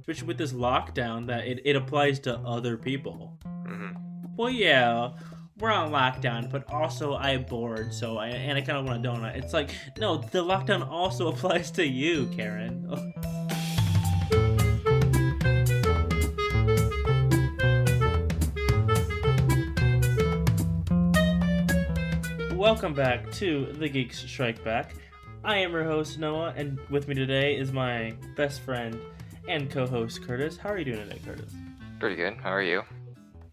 especially with this lockdown, that it applies to other people. Mm-hmm. Well, yeah, we're on lockdown, but also I'm bored, so I kind of want a donut. It's like, no, the lockdown also applies to you, Karen. Welcome back to the Geeks Strike Back. I am your host, Noah, and with me today is my best friend and co-host, Curtis. How are you doing today, Curtis? Pretty good. How are you?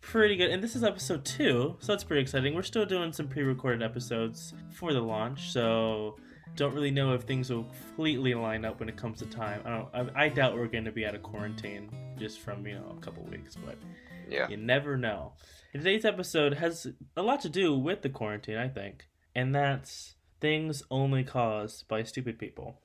Pretty good. And this is episode 2, so that's pretty exciting. We're still doing some pre-recorded episodes for the launch, so don't really know if things will completely line up when it comes to time. I doubt we're going to be out of quarantine just from, a couple weeks, but Yeah. you never know. And today's episode has a lot to do with the quarantine, I think, and that's things only caused by stupid people.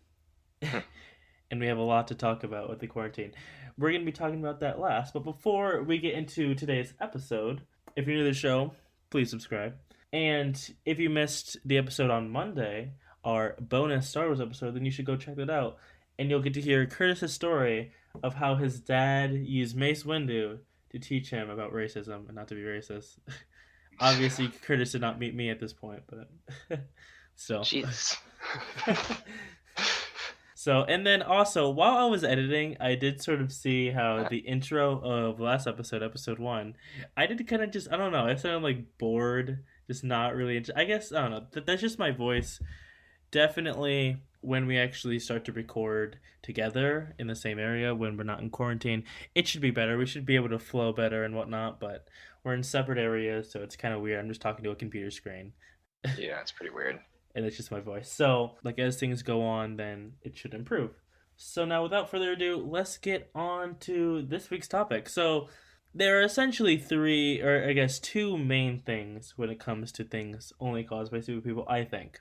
And we have a lot to talk about with the quarantine. We're going to be talking about that last, but before we get into today's episode, if you're new to the show, please subscribe. And if you missed the episode on Monday, our bonus Star Wars episode, then you should go check that out. And you'll get to hear Curtis's story of how his dad used Mace Windu to teach him about racism and not to be racist. Obviously, Curtis did not meet me at this point, but still. Jesus. So, and then also, while I was editing, I did sort of see how the intro of last episode, episode 1, I did kind of just, I don't know, I sounded like bored, just not really, I guess, I don't know, that's just my voice. Definitely when we actually start to record together in the same area, when we're not in quarantine, it should be better. We should be able to flow better and whatnot, but we're in separate areas, so it's kind of weird. I'm just talking to a computer screen. Yeah, it's pretty weird. And it's just my voice. So, as things go on, then it should improve. So now, without further ado, let's get on to this week's topic. So, there are essentially 3, or I guess 2 main things when it comes to things only caused by stupid people, I think.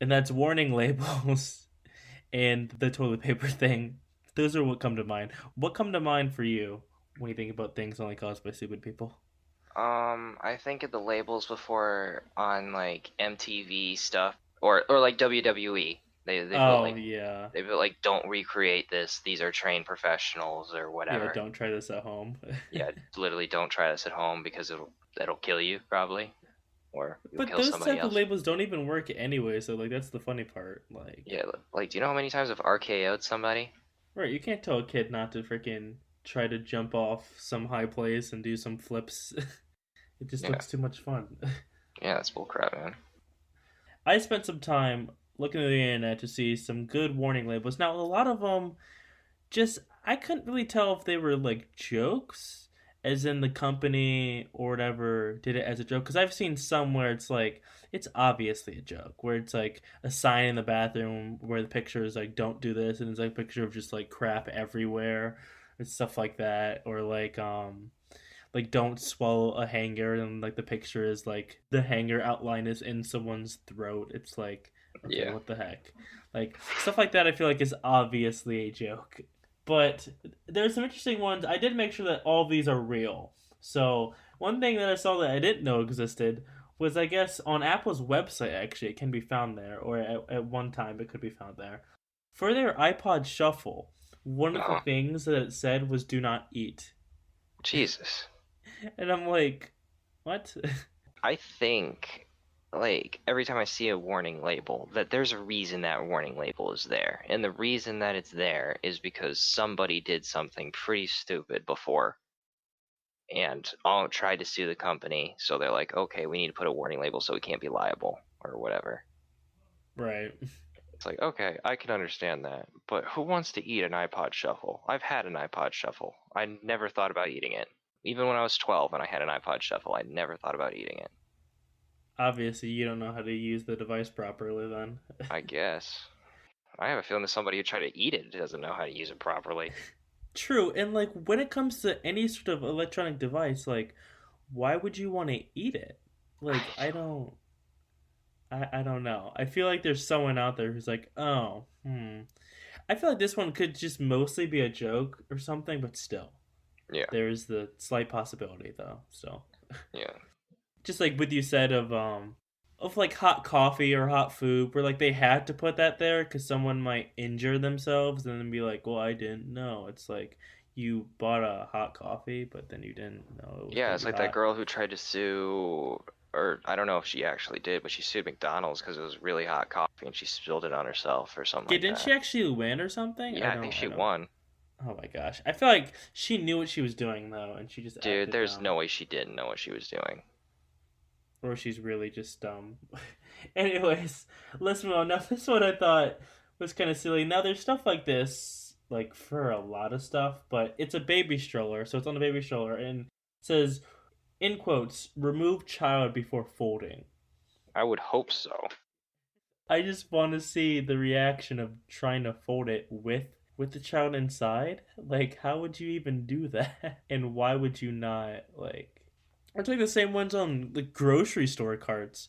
And that's warning labels and the toilet paper thing. Those are what come to mind. What come to mind for you when you think about things only caused by stupid people? I think of the labels before on like MTV stuff or like WWE. They Yeah. They put like don't recreate this. These are trained professionals or whatever. Yeah, don't try this at home. Yeah, literally don't try this at home because it'll kill you probably, or you'll But kill those somebody type else. of labels don't even work anyway, so that's the funny part. Yeah, like do you know how many times I've RKO'd somebody? Right, you can't tell a kid not to freaking try to jump off some high place and do some flips. It just looks too much fun. Yeah, that's bullcrap, man. I spent some time looking at the internet to see some good warning labels. Now, a lot of them I couldn't really tell if they were like jokes, as in the company or whatever did it as a joke. Because I've seen some where it's like, it's obviously a joke, where it's like a sign in the bathroom where the picture is like, don't do this, and it's like a picture of just like crap everywhere and stuff like that. Or like don't swallow a hanger, and like the picture is like the hanger outline is in someone's throat. It's like, okay, Yeah. what the heck? Like stuff like that I feel like is obviously a joke. But there's some interesting ones. I did make sure that all of these are real. So one thing that I saw that I didn't know existed was, I guess, on Apple's website, actually it can be found there, or at one time it could be found there. For their iPod Shuffle, one of the things that it said was do not eat. Jesus. And I'm like, what? I think, like, every time I see a warning label, that there's a reason that warning label is there. And the reason that it's there is because somebody did something pretty stupid before and all tried to sue the company. So they're like, okay, we need to put a warning label so we can't be liable or whatever. Right. It's like, okay, I can understand that. But who wants to eat an iPod Shuffle? I've had an iPod Shuffle. I never thought about eating it. Even when I was 12 and I had an iPod Shuffle, I never thought about eating it. Obviously, you don't know how to use the device properly then. I guess. I have a feeling that somebody who tried to eat it doesn't know how to use it properly. True, and like when it comes to any sort of electronic device, like why would you want to eat it? Like I don't know. I feel like there's someone out there who's like, oh, I feel like this one could just mostly be a joke or something, but still. Yeah. There's the slight possibility though, so. Yeah. Just like what you said of of like hot coffee or hot food where like they had to put that there because someone might injure themselves and then be like, well, I didn't know. It's like you bought a hot coffee, but then you didn't know it was Yeah, gonna it's be like that hot. girl who tried to sue, or I don't know if she actually did, but she sued McDonald's because it was really hot coffee and she spilled it on herself or something Yeah, like didn't that. she actually win or something? Yeah, I think I she don't. won. Oh my gosh, I feel like she knew what she was doing though, and she just Dude, acted there's no dumb, way she didn't know what she was doing. or she's really just dumb. Anyways, let's move on. Now, this one I thought was kind of silly. Now, there's stuff like this, like for a lot of stuff, but it's a baby stroller, so it's on the baby stroller, and it says, in quotes, remove child before folding. I would hope so. I just want to see the reaction of trying to fold it with the child inside. Like, how would you even do that? And why would you not, like. It's like the same ones on the grocery store carts.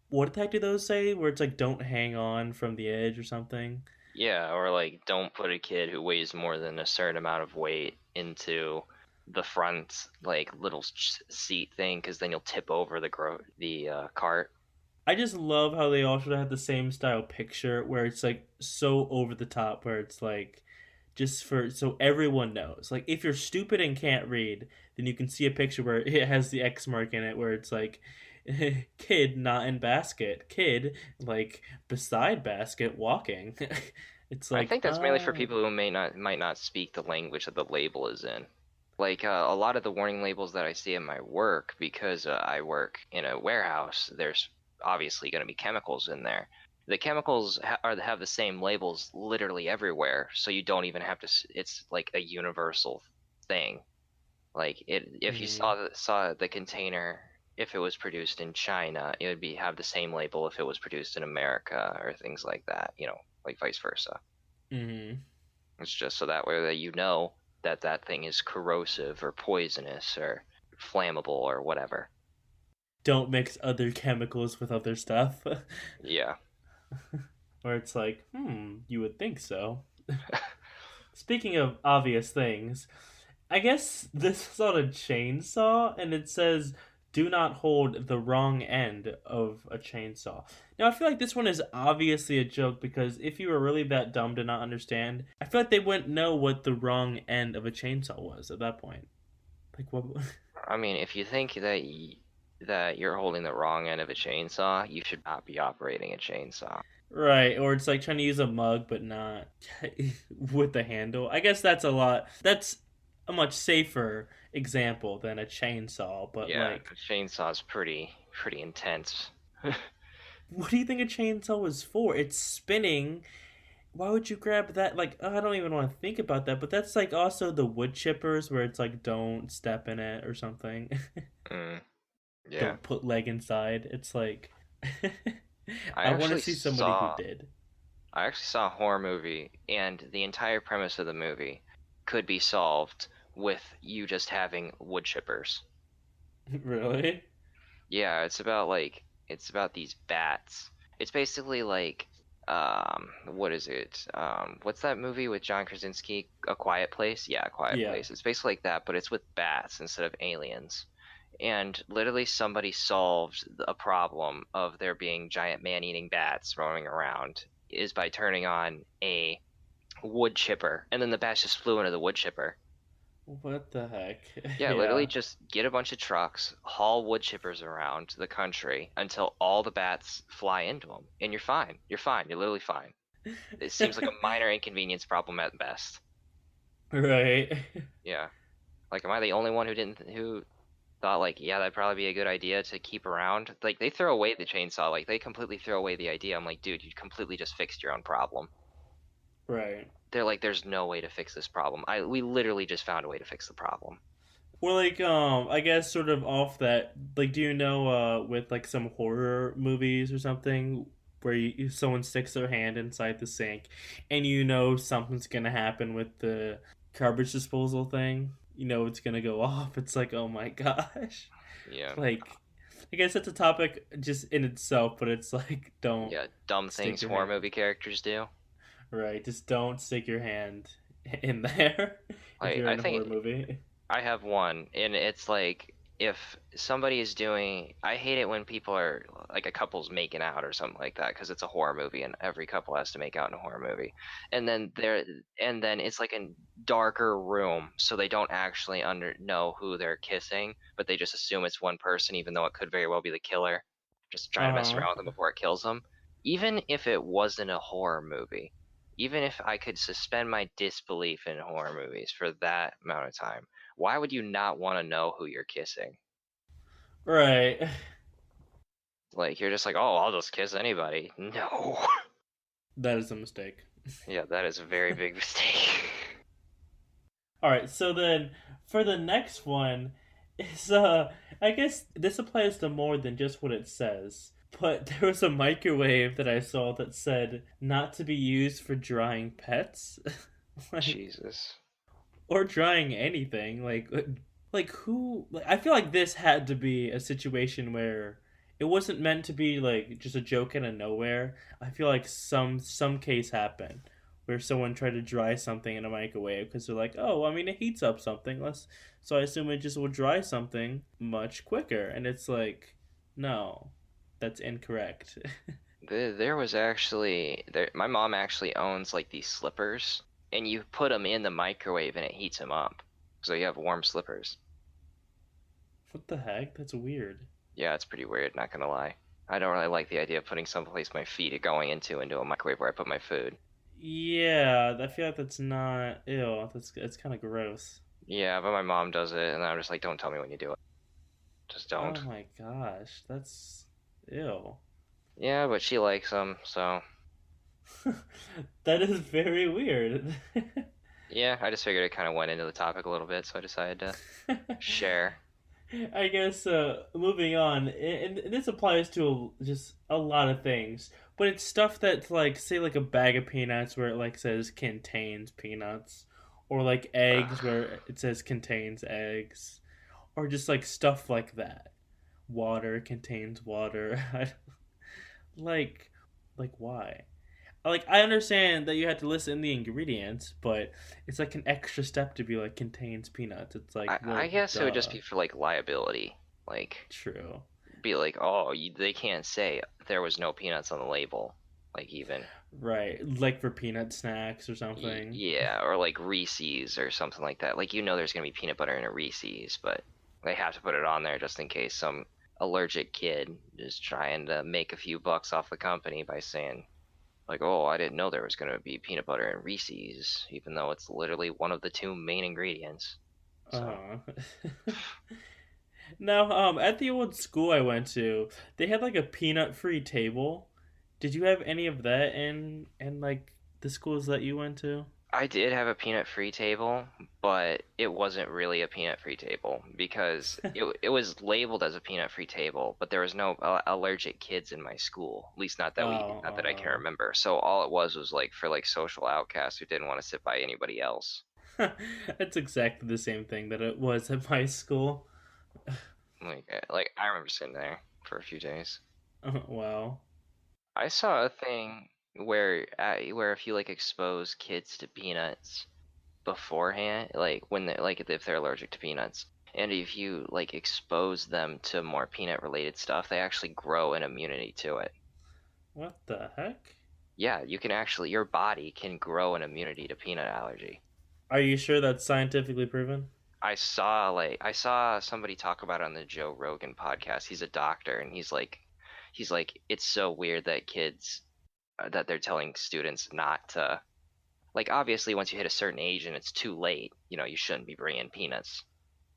What the heck do those say? Where it's like, don't hang on from the edge or something? Yeah, or like don't put a kid who weighs more than a certain amount of weight into the front like little seat thing because then you'll tip over the cart. I just love how they also have the same style picture where it's like so over the top, where it's like just for so everyone knows. Like if you're stupid and can't read, then you can see a picture where it has the X mark in it, where it's like kid not in basket, kid like beside basket walking. It's I like think that's mainly for people who might not speak the language that the label is in. Like a lot of the warning labels that I see in my work, because I work in a warehouse, there's obviously going to be chemicals in there. The chemicals have the same labels literally everywhere, so you don't even have to. It's like a universal thing. Like if you mm, saw the container, if it was produced in China, it would be have the same label if it was produced in America or things like that. Like vice versa. mm. It's just so that way that you know that that thing is corrosive or poisonous or flammable or whatever. Don't mix other chemicals with other stuff. Yeah. Where it's like, you would think so. Speaking of obvious things, I guess this is on a chainsaw, and it says, "Do not hold the wrong end of a chainsaw." Now, I feel like this one is obviously a joke because if you were really that dumb to not understand, I feel like they wouldn't know what the wrong end of a chainsaw was at that point. Like, what? I mean, if you think that you're holding the wrong end of a chainsaw, you should not be operating a chainsaw. Right, or it's like trying to use a mug but not with the handle. I guess that's a lot. That's a much safer example than a chainsaw, but Yeah, like a chainsaw is pretty intense. what do you think a chainsaw was for? It's spinning. Why would you grab that? Like, I don't even want to think about that, but that's like also the wood chippers where it's like don't step in it or something. Mm, yeah. Don't put leg inside. It's like I I want to actually see somebody who saw did. I actually saw a horror movie, and the entire premise of the movie could be solved with you just having wood chippers. Really? Yeah, it's about these bats. It's basically like what is it? What's that movie with John Krasinski? A Quiet Place? Yeah, A Quiet Yeah. Place. It's basically like that, but it's with bats instead of aliens. And literally somebody solved a problem of there being giant man-eating bats roaming around is by turning on a wood chipper, and then the bats just flew into the wood chipper. What the heck? Yeah, literally Yeah. just get a bunch of trucks, haul wood chippers around the country until all the bats fly into them, and you're fine. You're fine. You're literally fine. It seems like a minor inconvenience problem at best. Right. Yeah. Like, am I the only one who thought like, yeah, that'd probably be a good idea to keep around? Like, they throw away the chainsaw. Like, they completely throw away the idea. I'm like, dude, you completely just fixed your own problem. Right. They're like, there's no way to fix this problem. We literally just found a way to fix the problem. Well, like, I guess sort of off that, like, do you know, with like some horror movies or something where someone sticks their hand inside the sink and you know something's gonna happen with the garbage disposal thing? You know it's gonna go off. It's like, oh my gosh. Yeah. Like, I guess that's a topic just in itself, but it's like, don't Yeah, dumb stick things your horror hand. movie characters do. Right, just don't stick your hand in there if Like, you're I in a horror think movie. I have one, and it's like if somebody is doing, I hate it when people are like a couple's making out or something like that because it's a horror movie and every couple has to make out in a horror movie, and then it's like a darker room, so they don't actually know who they're kissing, but they just assume it's one person, even though it could very well be the killer, just trying to mess Uh-huh. around with them before it kills them. Even if it wasn't a horror movie, even if I could suspend my disbelief in horror movies for that amount of time, why would you not want to know who you're kissing? Right. Like, you're just like, oh, I'll just kiss anybody. No. That is a mistake. Yeah, that is a very big mistake. All right, so then for the next one is I guess this applies to more than just what it says. But there was a microwave that I saw that said not to be used for drying pets. like Jesus. or drying anything. Like who like I feel like this had to be a situation where it wasn't meant to be like just a joke out of nowhere. I feel like some case happened where someone tried to dry something in a microwave because they're like, oh, I mean, it heats up something. Let's so I assume it just will dry something much quicker. And it's like, no, that's incorrect. There was actually my mom actually owns like these slippers, and you put them in the microwave and it heats them up, so you have warm slippers. What the heck? That's weird. Yeah, it's pretty weird, not gonna lie. I don't really like the idea of putting someplace my feet are going into a microwave where I put my food. Yeah, I feel like that's not ew. It's kind of gross. Yeah, but my mom does it, and I'm just like, don't tell me when you do it. Just Oh don't. my gosh, that's ew. Yeah, but she likes them, so That is very weird. yeah, I just figured it kind of went into the topic a little bit, so I decided to share. I guess moving on, and this applies to just a lot of things, but it's stuff that's like, say, like a bag of peanuts where it like says contains peanuts, or like eggs Ugh. where it says contains eggs, or just like stuff like that. Water contains water. like, like why? Like I understand that you had to list in the ingredients, but it's like an extra step to be like contains peanuts. It's like, I well, guess it would just duh. be for like liability. Like, True. be like, oh, they can't say there was no peanuts on the label. Like, even. Right. Like for peanut snacks or something. Yeah, or like Reese's or something like that. Like, there's gonna be peanut butter in a Reese's, but they have to put it on there just in case some allergic kid is trying to make a few bucks off the company by saying, like, oh, I didn't know there was gonna be peanut butter in Reese's, even though it's literally one of the two main ingredients. So, Uh-huh. Now, at the old school I went to, they had like a peanut-free table. Did you have any of that in like the schools that you went to? I did have a peanut free table, but it wasn't really a peanut free table because it was labeled as a peanut free table, but there was no allergic kids in my school, at least not that I can Oh, remember. So all it was like for like social outcasts who didn't want to sit by anybody else. That's exactly the same thing that it was at my school. Like I remember sitting there for a few days. Wow. I saw a thing where if you like expose kids to peanuts beforehand, like when they like if they're allergic to peanuts, and if you like expose them to more peanut related stuff, they actually grow an immunity to it. What the heck? Yeah, you can actually, your body can grow an immunity to peanut allergy. Are you sure that's scientifically proven? I saw somebody talk about it on the Joe Rogan podcast. He's a doctor, and he's like it's so weird that kids that they're telling students not to, like, obviously once you hit a certain age and it's too late, you shouldn't be bringing peanuts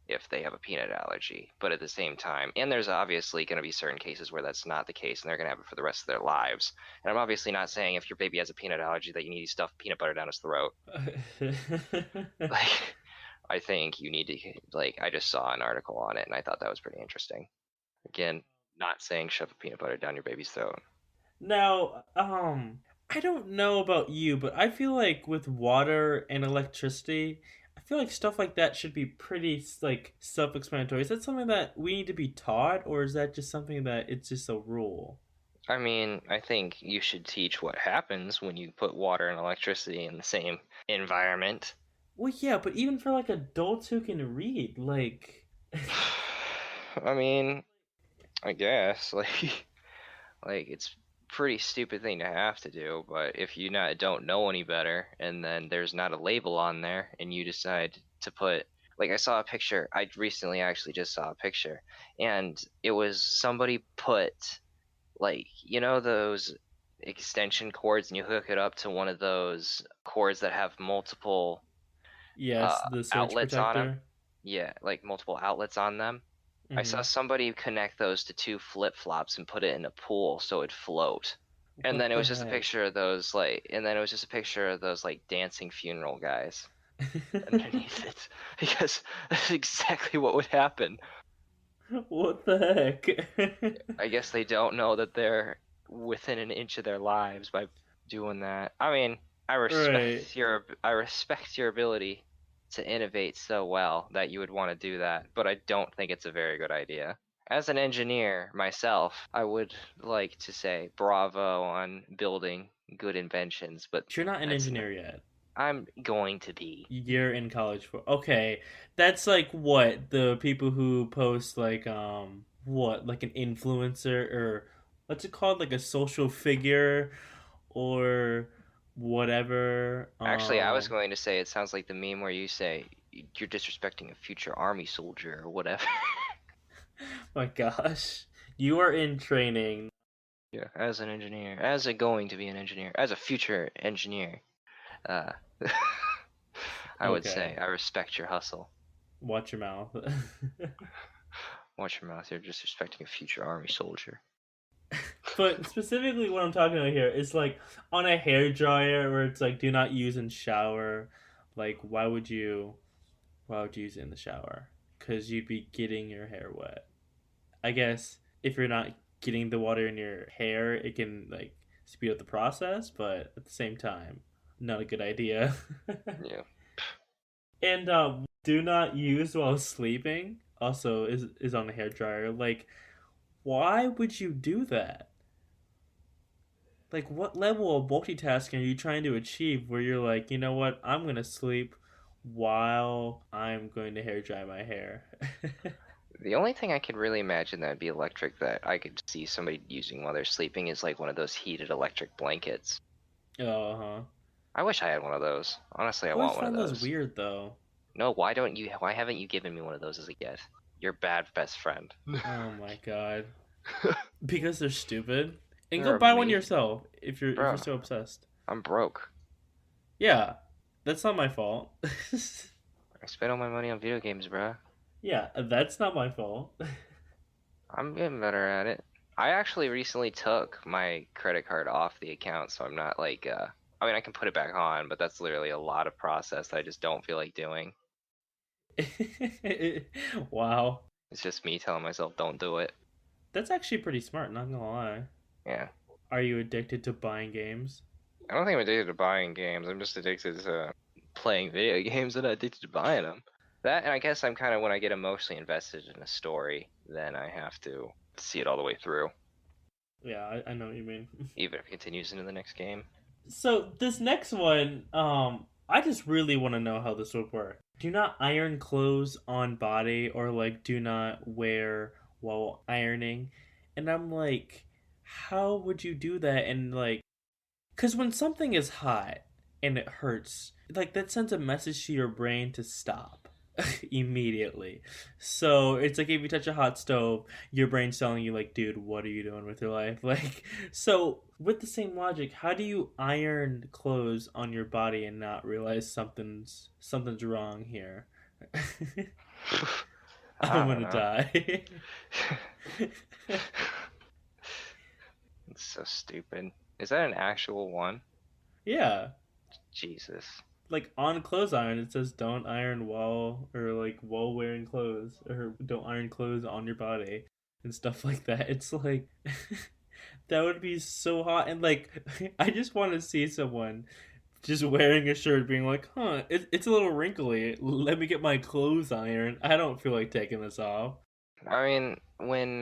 if they have a peanut allergy. But at the same time, and there's obviously going to be certain cases where that's not the case and they're going to have it for the rest of their lives. And I'm obviously not saying if your baby has a peanut allergy that you need to stuff peanut butter down his throat. Like, I think you need to, like, I just saw an article on it and I thought that was pretty interesting. Again, not saying shove a peanut butter down your baby's throat. Now, I don't know about you, but I feel like with water and electricity, I feel like stuff like that should be pretty like self-explanatory. Is that something that we need to be taught, or is that just something that it's just a rule? I mean, I think you should teach what happens when you put water and electricity in the same environment. Well, yeah, but even for like adults who can read, like I mean, I guess like it's pretty stupid thing to have to do, but if you not don't know any better and then there's not a label on there and you decide to put, like, I saw a picture, I recently actually just saw a picture, and it was somebody put, like, you know those extension cords, and you hook it up to one of those cords that have multiple Yes, the surge outlets on them. protector. Yeah, like multiple outlets on them. I saw Hmm. somebody connect those to two flip-flops and put it in a pool so it'd float. And then What it the was just a heck? picture of those like dancing funeral guys underneath it because that's exactly what would happen. What the heck? I guess they don't know that they're within an inch of their lives by doing that. I mean, Right. I respect your ability to innovate so well that you would want to do that, but I don't think it's a very good idea. As an engineer myself, I would like to say bravo on building good inventions, but You're not an that's engineer yet. I'm going to be. You're in college for okay. That's like what the people who post like what like an influencer or what's it called like a social figure or whatever. Actually, I was going to say it sounds like the meme where you say you're disrespecting a future army soldier or whatever. My gosh, you are in training. Yeah, as an engineer, as a going to be an engineer, as a future engineer, uh, I would say Okay, I respect your hustle. watch your mouth. Watch your mouth, you're disrespecting a future army soldier. But specifically, what I'm talking about here is like on a hair dryer where it's like do not use in shower. Like, why would you use it in the shower? Because you'd be getting your hair wet. I guess if you're not getting the water in your hair, it can like speed up the process, but at the same time, not a good idea. Yeah. And do not use while sleeping. Also, is on the hair dryer. Like, why would you do that? Like, what level of multitasking are you trying to achieve? Where you're like, you know what, I'm gonna sleep while I'm going to hair dry my hair. The only thing I could really imagine that would be electric that I could see somebody using while they're sleeping is like one of those heated electric blankets. Oh, huh. I wish I had one of those. Honestly, I I always want one of found those those. weird though. No, why haven't you given me one of those as a gift? You're bad best friend. Oh my god. Because they're stupid. And go They're buy one amazing. yourself if you're Bro, so obsessed. I'm broke. Yeah, that's not my fault. I spent all my money on video games, bro. Yeah, that's not my fault. I'm getting better at it. I actually recently took my credit card off the account, so I'm not like, I mean, I can put it back on, but that's literally a lot of process that I just don't feel like doing. Wow, It's just me telling myself, don't do it. that's actually pretty smart. Not gonna lie. Yeah. Are you addicted to buying games? I don't think I'm addicted to buying games. I'm just addicted to playing video games and not addicted to buying them. That, and I guess I'm kind of, when I get emotionally invested in a story, then I have to see it all the way through, Yeah, I know what you mean. even if it continues into the next game. So this next one, I just really want to know how this would work. Do not iron clothes on body or like do not wear while ironing. And I'm like, how would you do that? And like, because when something is hot and it hurts, like that sends a message to your brain to stop immediately. So it's like if you touch a hot stove, your brain's telling you like, dude, what are you doing with your life? Like, so with the same logic, how do you iron clothes on your body and not realize something's wrong here? I I'm don't gonna know. die. It's so stupid. Is that an actual one? Yeah. Jesus. Like on clothes iron it says don't iron while or like while wearing clothes or don't iron clothes on your body and stuff like that. It's like that would be so hot and like I just want to see someone just wearing a shirt being like, huh, it's a little wrinkly, let me get my clothes ironed. I don't feel like taking this off. I mean, when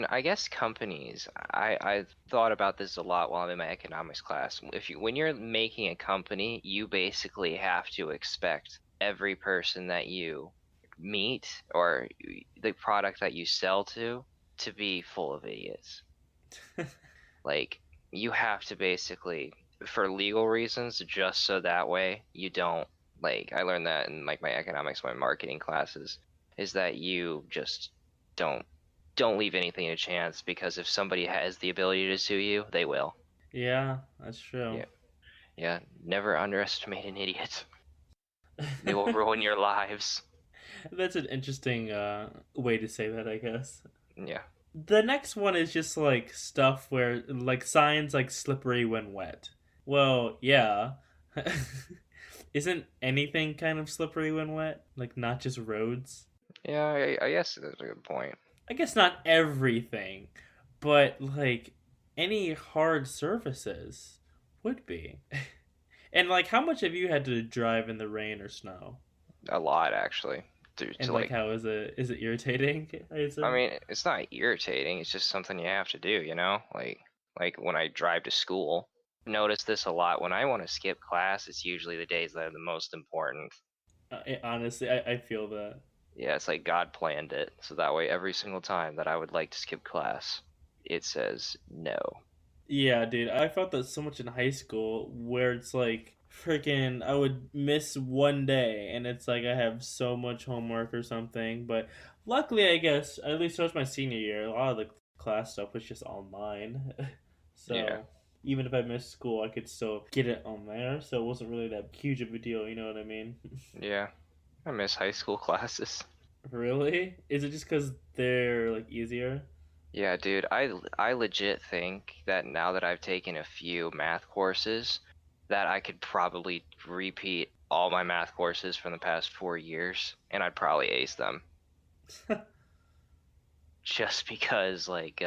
I guess companies, I thought about this a lot while I'm in my economics class. When you're making a company, you basically have to expect every person that you meat or the product that you sell to be full of idiots. Like, you have to basically, for legal reasons, just so that way you don't, like, I learned that in like my economics, my marketing classes, is that you just don't leave anything to chance, because if somebody has the ability to sue you, they will. Yeah, that's true. Yeah. Yeah, never underestimate an idiot. They will ruin your lives. That's an interesting way to say that, I guess. Yeah. The next one is just like stuff where like signs like slippery when wet. Well, yeah. Isn't anything kind of slippery when wet? Like not just roads? Yeah, I guess that's a good point. I guess not everything, but like any hard surfaces would be. And like how much have you had to drive in the rain or snow? A lot, actually. To And like like, how is it irritating? I I assume? mean, it's not irritating. It's just something you have to do, you know? Like when I drive to school, notice this a lot. When I want to skip class, it's usually the days that are the most important. Honestly, I feel that. Yeah, it's like God planned it. So that way, every single time that I would like to skip class, it says no. Yeah, dude, I felt that so much in high school where it's like freaking I would miss one day and it's like I have so much homework or something. But luckily, I guess at least towards my senior year, a lot of the class stuff was just online. Yeah, So even if I missed school, I could still get it on there. So it wasn't really that huge of a deal, you know what I mean? yeah. I miss high school classes. Really? Is it just because they're like easier? Yeah, dude, I legit think that now that I've taken a few math courses, that I could probably repeat all my math courses from the past 4 years, and I'd probably ace them. Just because, like,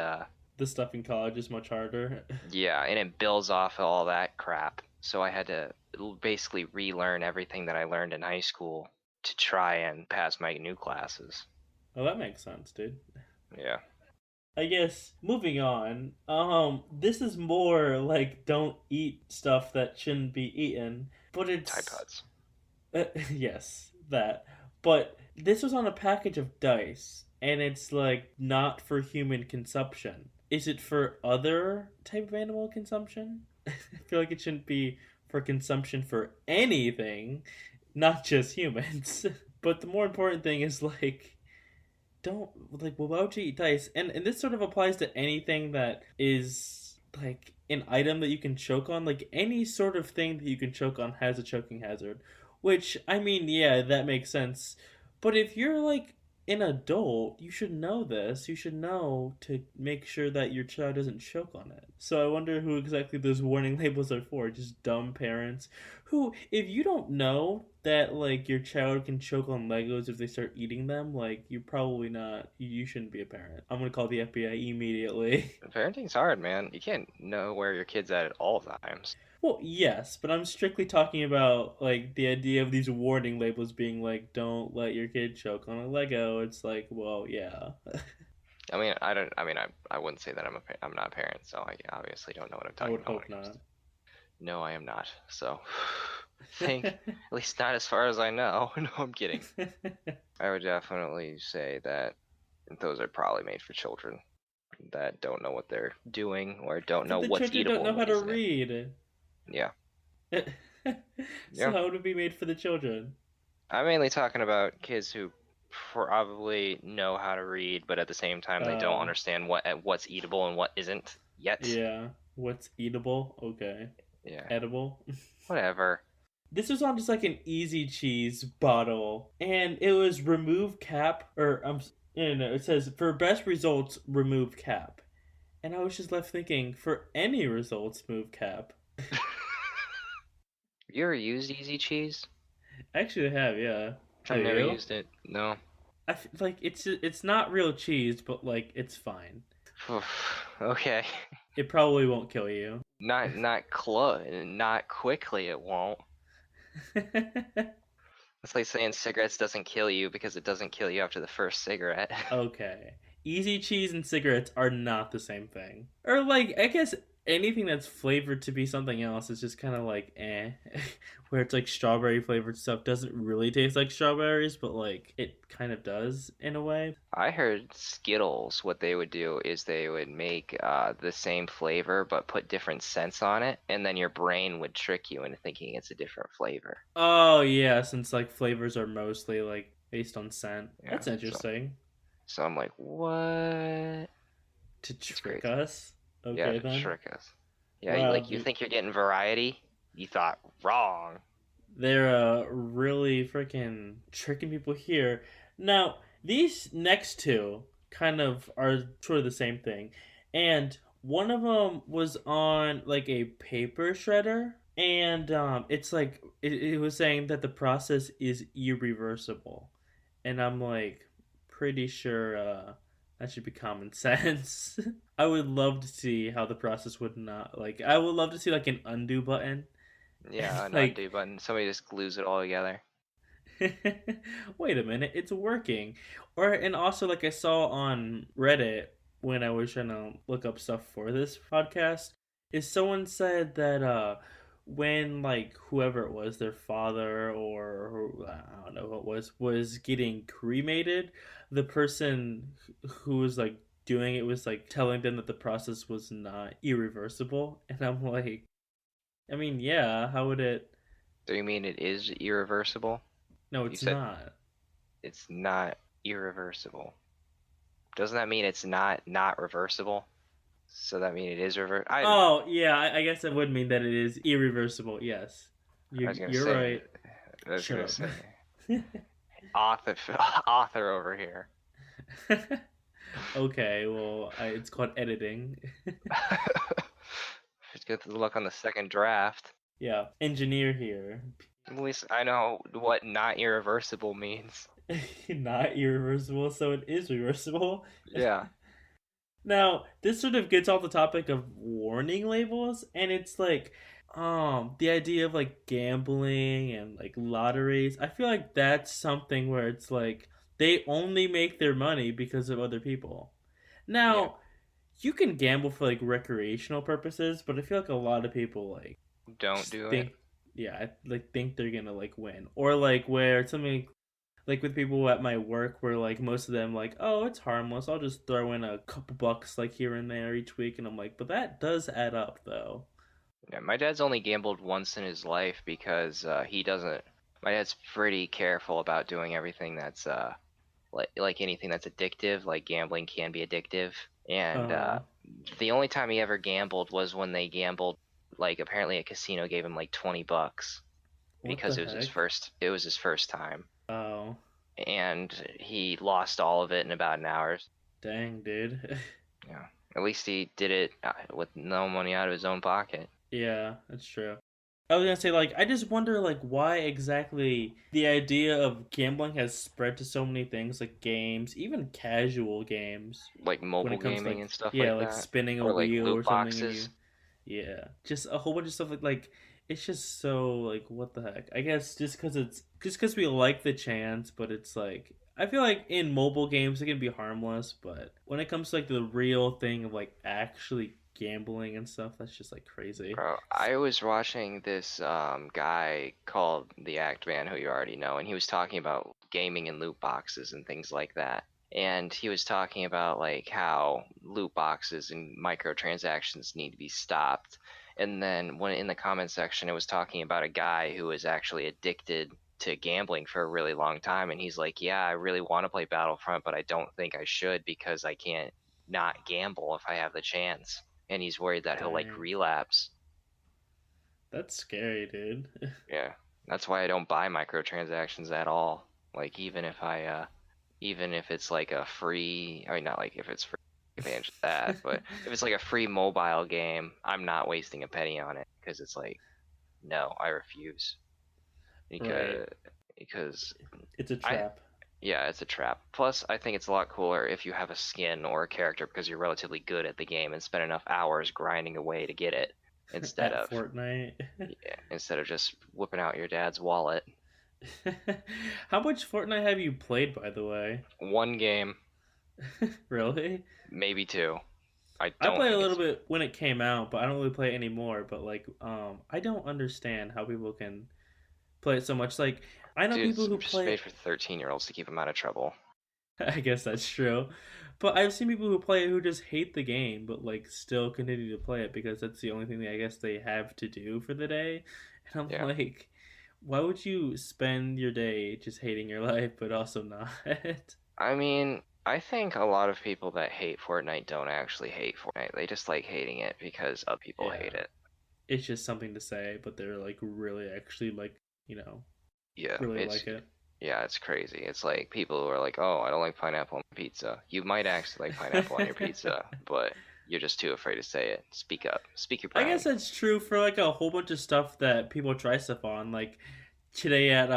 The stuff in college is much harder. yeah, and it builds off of all that crap. So I had to basically relearn everything that I learned in high school to try and pass my new classes. Oh, that makes sense, dude. Yeah, I guess moving on. This is more like don't eat stuff that shouldn't be eaten, but Tide it's Pods. yes, that. But this was on a package of dice, and it's like not for human consumption. Is it for other type of animal consumption? I feel like it shouldn't be for consumption for anything, not just humans. But the more important thing is like don't like well, why would you eat dice? And this sort of applies to anything that is like an item that you can choke on. Like any sort of thing that you can choke on has a choking hazard. Which I mean, yeah, that makes sense. But if you're like an adult, you should know this. You should know to make sure that your child doesn't choke on it. So I wonder who exactly those warning labels are for. Just dumb parents who, if you don't know that like your child can choke on Legos if they start eating them, like you're probably not. You shouldn't be a parent. I'm gonna call the FBI immediately. Parenting's hard, man. You can't know where your kid's at all times. Well, yes, but I'm strictly talking about like the idea of these warning labels being like, "Don't let your kid choke on a Lego." It's like, well, yeah. I mean, I don't. I mean, I wouldn't say that I'm not a parent, so I obviously don't know what I'm I talking would about when hope it comes not. to. No, I am not. So, think at least not as far as I know. No, I'm kidding. I would definitely say that those are probably made for children that don't know what they're doing or don't know But the what's children don't eatable know and how what to isn't. read. Yeah, So yeah. how would it be made for the children? I'm mainly talking about kids who probably know how to read, but at the same time they don't Uh, understand what's eatable and what isn't yet. yeah. What's eatable? Okay. Yeah, Edible? whatever. This was on just like an easy cheese bottle, and it was remove cap, or no, it says for best results, remove cap. And I was just left thinking, for any results, move cap. You ever used Easy Cheese? Actually, I have, yeah. I've Have never you? used it. No. Like it's not real cheese, but like it's fine. Okay. It probably won't kill you. Not quickly it won't. It's like saying cigarettes doesn't kill you because it doesn't kill you after the first cigarette. Okay. Easy cheese and cigarettes are not the same thing. Or like I guess anything that's flavored to be something else is just kind of like where it's like strawberry flavored stuff doesn't really taste like strawberries, but like it kind of does in a way. I heard Skittles, what they would do is they would make the same flavor but put different scents on it, and then your brain would trick you into thinking it's a different flavor. Oh yeah, since like flavors are mostly like based on scent. Yeah, That's interesting. so I'm like, what? To It's trick crazy. us. Yeah, Okay to then. trick us. Yeah, Wow, like you think you're getting variety, you thought wrong. they're really freaking tricking people here. Now, these next two kind of are sort of the same thing. And one of them was on like a paper shredder. And it's like, it was saying that the process is irreversible. And I'm like, pretty sure that should be common sense. I would love to see how the process would not, like, I would love to see like an undo button. Yeah, an Like, undo button. Somebody just glues it all together. wait a minute, it's working. Or and also like I saw on Reddit when I was trying to look up stuff for this podcast, is someone said that when like whoever it was, their father or I don't know who it was getting cremated, the person who was like doing it was like telling them that the process was not irreversible. And I'm like, I mean, yeah, how would it? Do you mean it is irreversible? No, You it's said not. it's not irreversible. Doesn't that mean it's not reversible? So that mean it is rever Oh, yeah, I guess that would mean that it is irreversible. Yes. I was gonna You're say right. I was Shut gonna up. say author author over here. Okay, well, it's called editing. Just good luck on the second draft. Yeah, engineer here. At least I know what not irreversible means. Not irreversible, so it is reversible. Yeah. Now, this sort of gets off the topic of warning labels, and it's like, the idea of like gambling and like lotteries. I feel like that's something where it's like they only make their money because of other people. Yeah. Now, you can gamble for like recreational purposes, but I feel like a lot of people like Don't just do it. think, yeah, like think they're gonna like win, or like where it's something like with people at my work where like most of them like, oh, it's harmless, I'll just throw in a couple bucks like here and there each week, and I'm like, but that does add up though. Yeah, my dad's only gambled once in his life because he doesn't. My dad's pretty careful about doing everything that's like anything that's addictive. Like gambling can be addictive, and uh the only time he ever gambled was when they gambled. Like apparently a casino gave him like 20 bucks what the because it was his heck? first. It was his first time, Oh, and he lost all of it in about an hour. dang, dude. Yeah, at least he did it with no money out of his own pocket. Yeah, that's true. I was gonna say, like, I just wonder, like, why exactly the idea of gambling has spread to so many things, like games, even casual games. Like When mobile it comes to, gaming like, and stuff yeah, like like that, spinning a or like wheel loot or something, and boxes. you, yeah, just a whole bunch of stuff like, it's just so like, what the heck? I guess just because we like the chance, but it's like. I feel like in mobile games it can be harmless, but when it comes to like the real thing of like actually gambling and stuff, that's just like crazy. Bro, I was watching this guy called the Act Man, who you already know, and he was talking about gaming and loot boxes and things like that. And he was talking about like how loot boxes and microtransactions need to be stopped. And then when in the comment section, it was talking about a guy who was actually addicted to gambling for a really long time, and he's like, "Yeah, I really want to play Battlefront, but I don't think I should because I can't not gamble if I have the chance." And he's worried that he'll like Dang. relapse. That's scary, dude. Yeah, that's why I don't buy microtransactions at all. Like even if it's like a free, I mean not like if it's free advantage of that, but if it's like a free mobile game, I'm not wasting a penny on it because it's like, no, I refuse Right. because because It's a I trap. yeah, it's a trap. Plus, I think it's a lot cooler if you have a skin or a character because you're relatively good at the game and spend enough hours grinding away to get it instead At of Fortnite. yeah, instead of just whipping out your dad's wallet. How much Fortnite have you played, by the way? One game, Really? maybe two. I I don't played a think little it's bit when it came out, but I don't really play it anymore. But like, I don't understand how people can play it so much. Like, I know dude. people It's who just play. made for 13-year-olds to keep them out of trouble. I guess that's true, but I've seen people who play it who just hate the game, but like still continue to play it because that's the only thing that I guess they have to do for the day. And I'm Yeah. like, why would you spend your day just hating your life, but also not? I mean, I think a lot of people that hate Fortnite don't actually hate Fortnite. They just like hating it because other people Yeah, hate it. it's just something to say, but they're like really actually like you know Yeah, really like it. it's crazy. It's like people who are like, "Oh, I don't like pineapple on pizza." You might actually like pineapple on your pizza, but you're just too afraid to say it. Speak up. Speak your I guess pride. that's true for like a whole bunch of stuff that people try stuff on. Like today at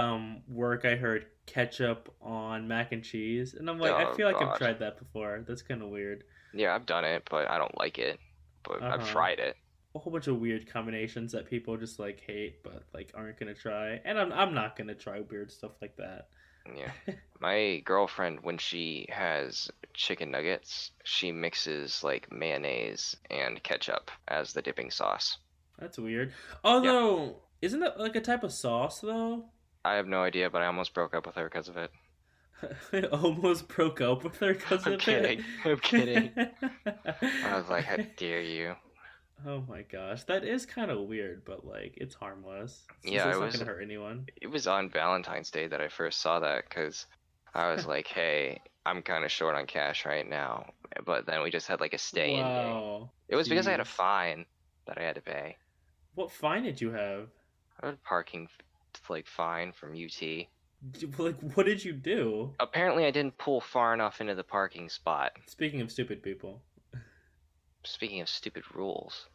work, I heard ketchup on mac and cheese, and I'm like, I Oh feel like I've God. tried that before. That's kind of weird. Yeah, I've done it, but I don't like it. But Uh I've huh. tried it. A whole bunch of weird combinations that people just like hate, but like aren't gonna try. And I'm not gonna try weird stuff like that. Yeah. My girlfriend, when she has chicken nuggets, she mixes like mayonnaise and ketchup as the dipping sauce. That's weird. Yeah. Although, isn't that like a type of sauce though? I have no idea, but I almost broke up with her because of it. I almost broke up with her because I'm of it. kidding. I'm kidding. I was like, how dare you? Oh my gosh, that is kind of weird, but like it's harmless. Yeah, It's not gonna hurt anyone. it was on Valentine's Day that I first saw that because I was like, hey, I'm kind of short on cash right now. But then we just had like a stay-in day. Wow. It was because I had a Jeez. fine that I had to pay. What fine did you have? I had a parking like fine from UT. Like, what did you do? Apparently, I didn't pull far enough into the parking spot. Speaking of stupid people. Speaking of stupid rules,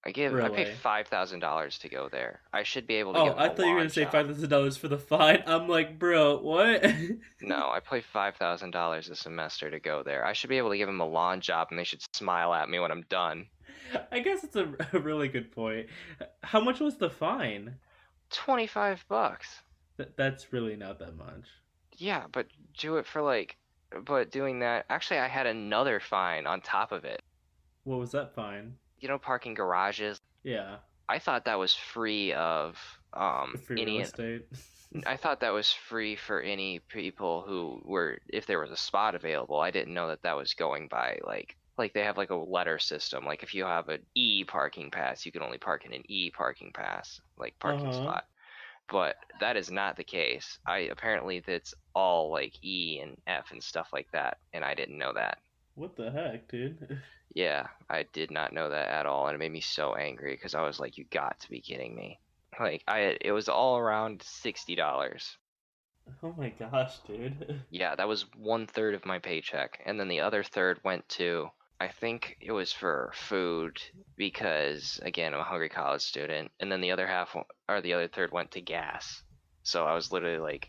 I paid Really? $5,000 to go there. I should be able to Oh, give him I a thought you were lawn gonna say job. $5,000 for the fine. I'm like, bro, what? No, I pay $5,000 a semester to go there. I should be able to give him a lawn job, and they should smile at me when I'm done. I guess it's a really good point. How much was the fine? 25 bucks. That's really not that much. Yeah, but do it for like, but doing that, actually, I had another fine on top of it. What was that fine? You know, parking garages. Yeah, I thought that was free of free real any. estate. I thought that was free for any people who were, if there was a spot available. I didn't know that that was going by like they have like a letter system. Like if you have an E parking pass, you can only park in an E parking pass, like Uh parking huh. spot. But that is not the case. I apparently that's all like E and F and stuff like that, and I didn't know that. What the heck, dude? Yeah, I did not know that at all, and it made me so angry because I was like, you got to be kidding me. Like it was all around $60. Oh my gosh, dude. Yeah, that was 1/3 of my paycheck, and then the other third went to, I think it was for food because again, I'm a hungry college student, and then the other half or the other third went to gas. So I was literally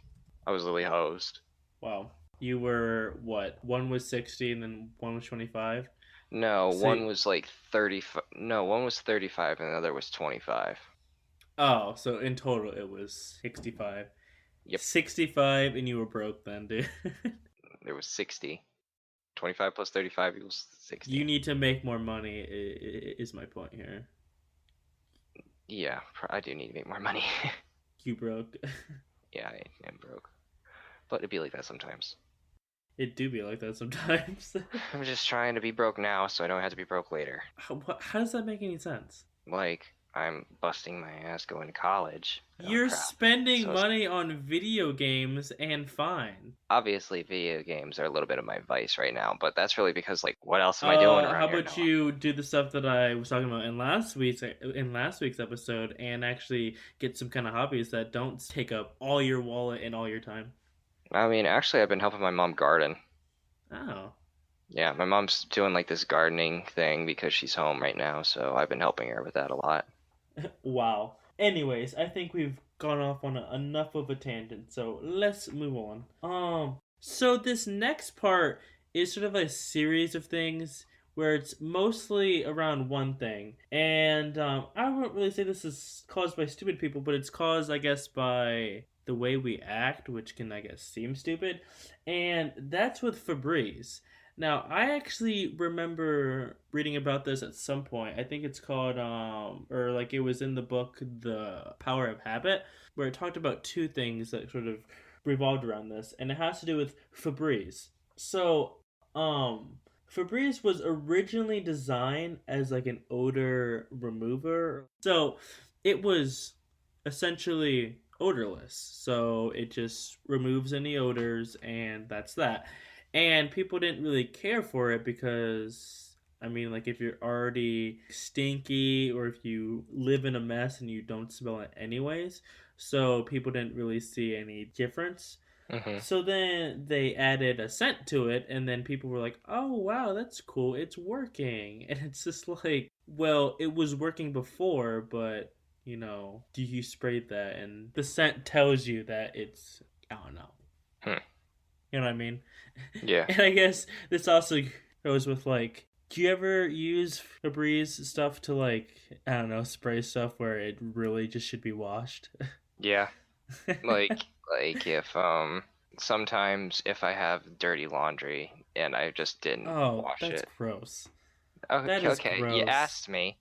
hosed. Wow. You were what? One was 60 and then one was 25. No, So, one was like 35. No, one was 35 and the other was 25. oh, so in total it was 65. Yep, 65 and you were broke then, dude. there was 60. 25 plus 35 equals You 60. need to make more money is my point here. Yeah, I do need to make more money. You broke. Yeah, I am broke. But it'd be like that sometimes. It do be like that sometimes. I'm just trying to be broke now so I don't have to be broke later. How does that make any sense? Like, I'm busting my ass going to college. Oh, You're crap. spending So money on video games and fine. obviously, video games are a little bit of my vice right now, but that's really because, like, what else am I doing How around here, about Noah? you do the stuff that I was talking about in last week's episode and actually get some kind of hobbies that don't take up all your wallet and all your time? I mean, actually, I've been helping my mom garden. Oh, Yeah, my mom's doing, like, this gardening thing because she's home right now, so I've been helping her with that a lot. wow. Anyways, I think we've gone off on enough of a tangent, so let's move on. So this next part is sort of a series of things where it's mostly around one thing, and I wouldn't really say this is caused by stupid people, but it's caused, I guess, by the way we act, which can, I guess, seem stupid, and that's with Febreze. Now, I actually remember reading about this at some point. I think it's called, or like it was in the book, The Power of Habit, where it talked about two things that sort of revolved around this, and it has to do with Febreze. So, um, Febreze was originally designed as like an odor remover. So, it was essentially odorless. So, it just removes any odors, and that's that. And people didn't really care for it because, I mean, like if you're already stinky or if you live in a mess and you don't smell it anyways, so people didn't really see any difference. Hmm. So then they added a scent to it, and then people were like, oh wow, that's cool, it's working. And it's just like, well, it was working before, but do you spray that and the scent tells you that it's, I don't know. Hmm. You know what I mean? Yeah. And I guess this also goes with like, do you ever use Febreze stuff to like, I don't know, spray stuff where it really just should be washed? Yeah. Like if sometimes if I have dirty laundry and I just didn't Oh, wash that's it. gross. That Okay, is okay, you gross. asked me.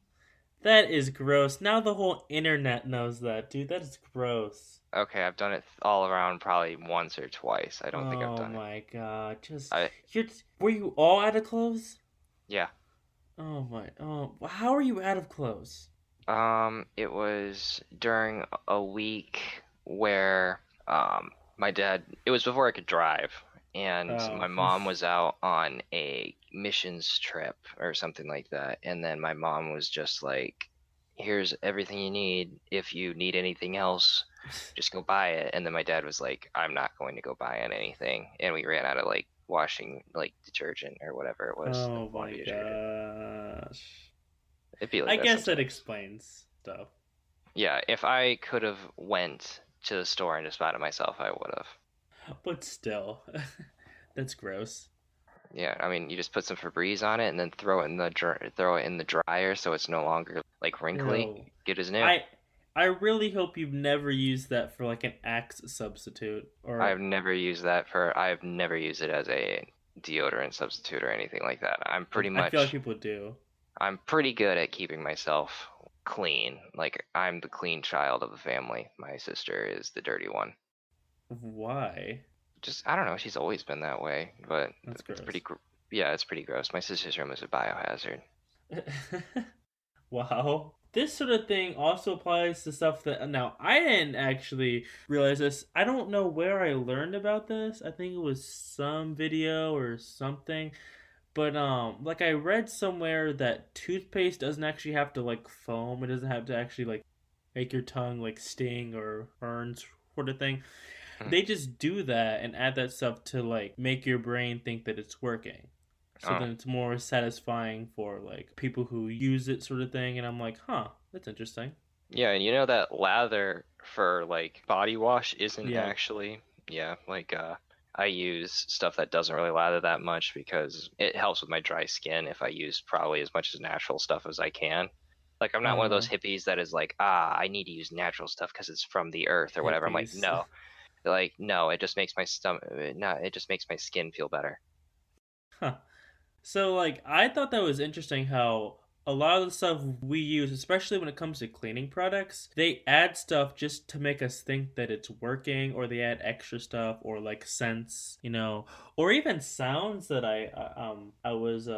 That is gross. Now the whole internet knows that, dude. That is gross. Okay, I've done it all around probably once or twice. I don't think I've Oh done it. my god. Just I you're were you all out of clothes? Yeah. Oh my. Oh, how are you out of clothes? It was during a week where my dad, it was before I could drive, and my Oh. mom was out on a missions trip or something like that, and then my mom was just like, "Here's everything you need. If you need anything else, just go buy it." And then my dad was like, "I'm not going to go buy anything," and we ran out of like washing like detergent or whatever it was, like Oh my laundry detergent. gosh. It'd be like I that guess that sometimes. explains stuff. Yeah, if I could have went to the store and just bought it myself, I would have. But still, that's gross. Yeah, I mean, you just put some Febreze on it and then throw it in the dryer so it's no longer like wrinkly. Ew. Good as new. I I really hope you've never used that for like an Axe substitute or I've never used it as a deodorant substitute or anything like that. I feel like people do. I'm pretty good at keeping myself clean. Like I'm the clean child of the family. My sister is the dirty one. Why? Just I don't know. She's always been that way, but That's it's gross. yeah, it's pretty gross. My sister's room is a biohazard. Wow. This sort of thing also applies to stuff that now I didn't actually realize this. I don't know where I learned about this. I think it was some video or something. But like I read somewhere that toothpaste doesn't actually have to like foam. It doesn't have to actually like make your tongue like sting or burn sort of thing. Hmm. They just do that and add that stuff to like make your brain think that it's working. So Oh, then it's more satisfying for like people who use it sort of thing and I'm like, "Huh, that's interesting." yeah, and you know that lather for like body wash isn't Yeah. actually, yeah, like I use stuff that doesn't really lather that much because it helps with my dry skin if I use probably as much as natural stuff as I can. Like I'm not one of those Uh hippies that is like, I need to use natural stuff because it's from the earth or whatever. I'm like, hippies. no, like no, it just makes my stomach, no, it just makes my skin feel better. Huh. So like I thought that was interesting how a lot of the stuff we use, especially when it comes to cleaning products, they add stuff just to make us think that it's working, or they add extra stuff, or like scents, or even sounds that I was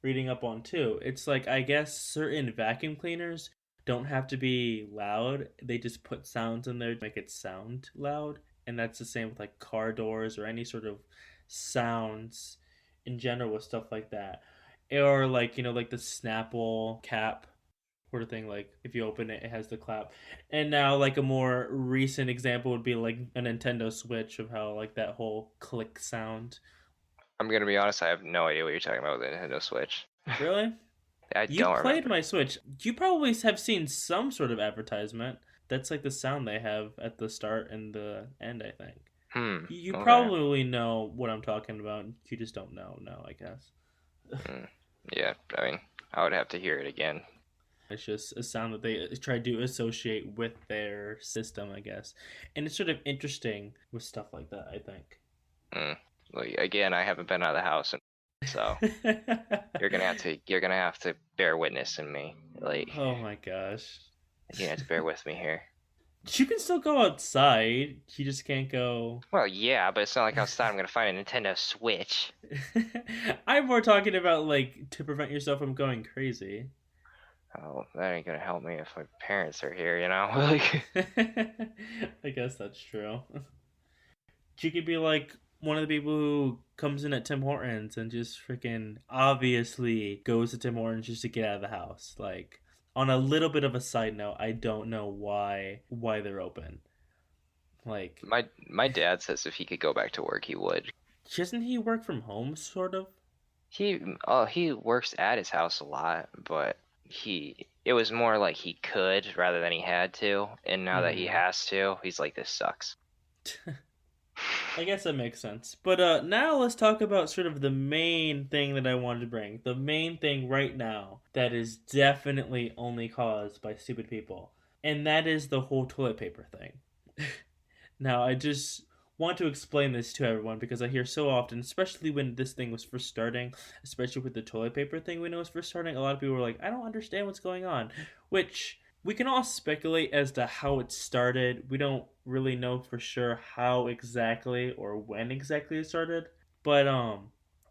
reading up on too. It's like I guess certain vacuum cleaners don't have to be loud; they just put sounds in there to make it sound loud, and that's the same with like car doors or any sort of sounds in general with stuff like that. Or like, like the Snapple cap sort of thing, like if you open it, it has the clap. And now like a more recent example would be like a Nintendo Switch of how like that whole click sound. I'm gonna be honest, I have no idea what you're talking about with the Nintendo Switch. Really? I You don't played remember. my Switch. You probably have seen some sort of advertisement. That's like the sound they have at the start and the end, I think. You Okay. probably know what I'm talking about. You just don't know now, I guess. Hmm. Yeah, I mean, I would have to hear it again. It's just a sound that they try to associate with their system, I guess. And it's sort of interesting with stuff like that, I think. Hmm. Like, again, I haven't been out of the house So you're gonna have to bear witness in me. Like, Oh my gosh. you have to bear with me here. You can still go outside. You just can't go. Well, yeah, but it's not like outside I'm gonna find a Nintendo Switch. I'm more talking about like to prevent yourself from going crazy. Oh, that ain't gonna help me if my parents are here, you know? Like, I guess that's true. You could be like one of the people who comes in at Tim Hortons and just freaking obviously goes to Tim Hortons just to get out of the house. Like on a little bit of a side note, I don't know why they're open. Like, my dad says if he could go back to work, he would. doesn't he work from home sort of? He works at his house a lot, but it was more like he could rather than he had to, and now that he Mm. has to, he's like, this sucks. I guess that makes sense. But now let's talk about sort of the main thing that I wanted to bring. The main thing right now that is definitely only caused by stupid people. And that is the whole toilet paper thing. Now, I just want to explain this to everyone because I hear so often, especially when this thing was first starting, especially with the toilet paper thing when it was first starting, a lot of people were like, I don't understand what's going on. Which we can all speculate as to how it started. We don't really know for sure how exactly or when exactly it started. But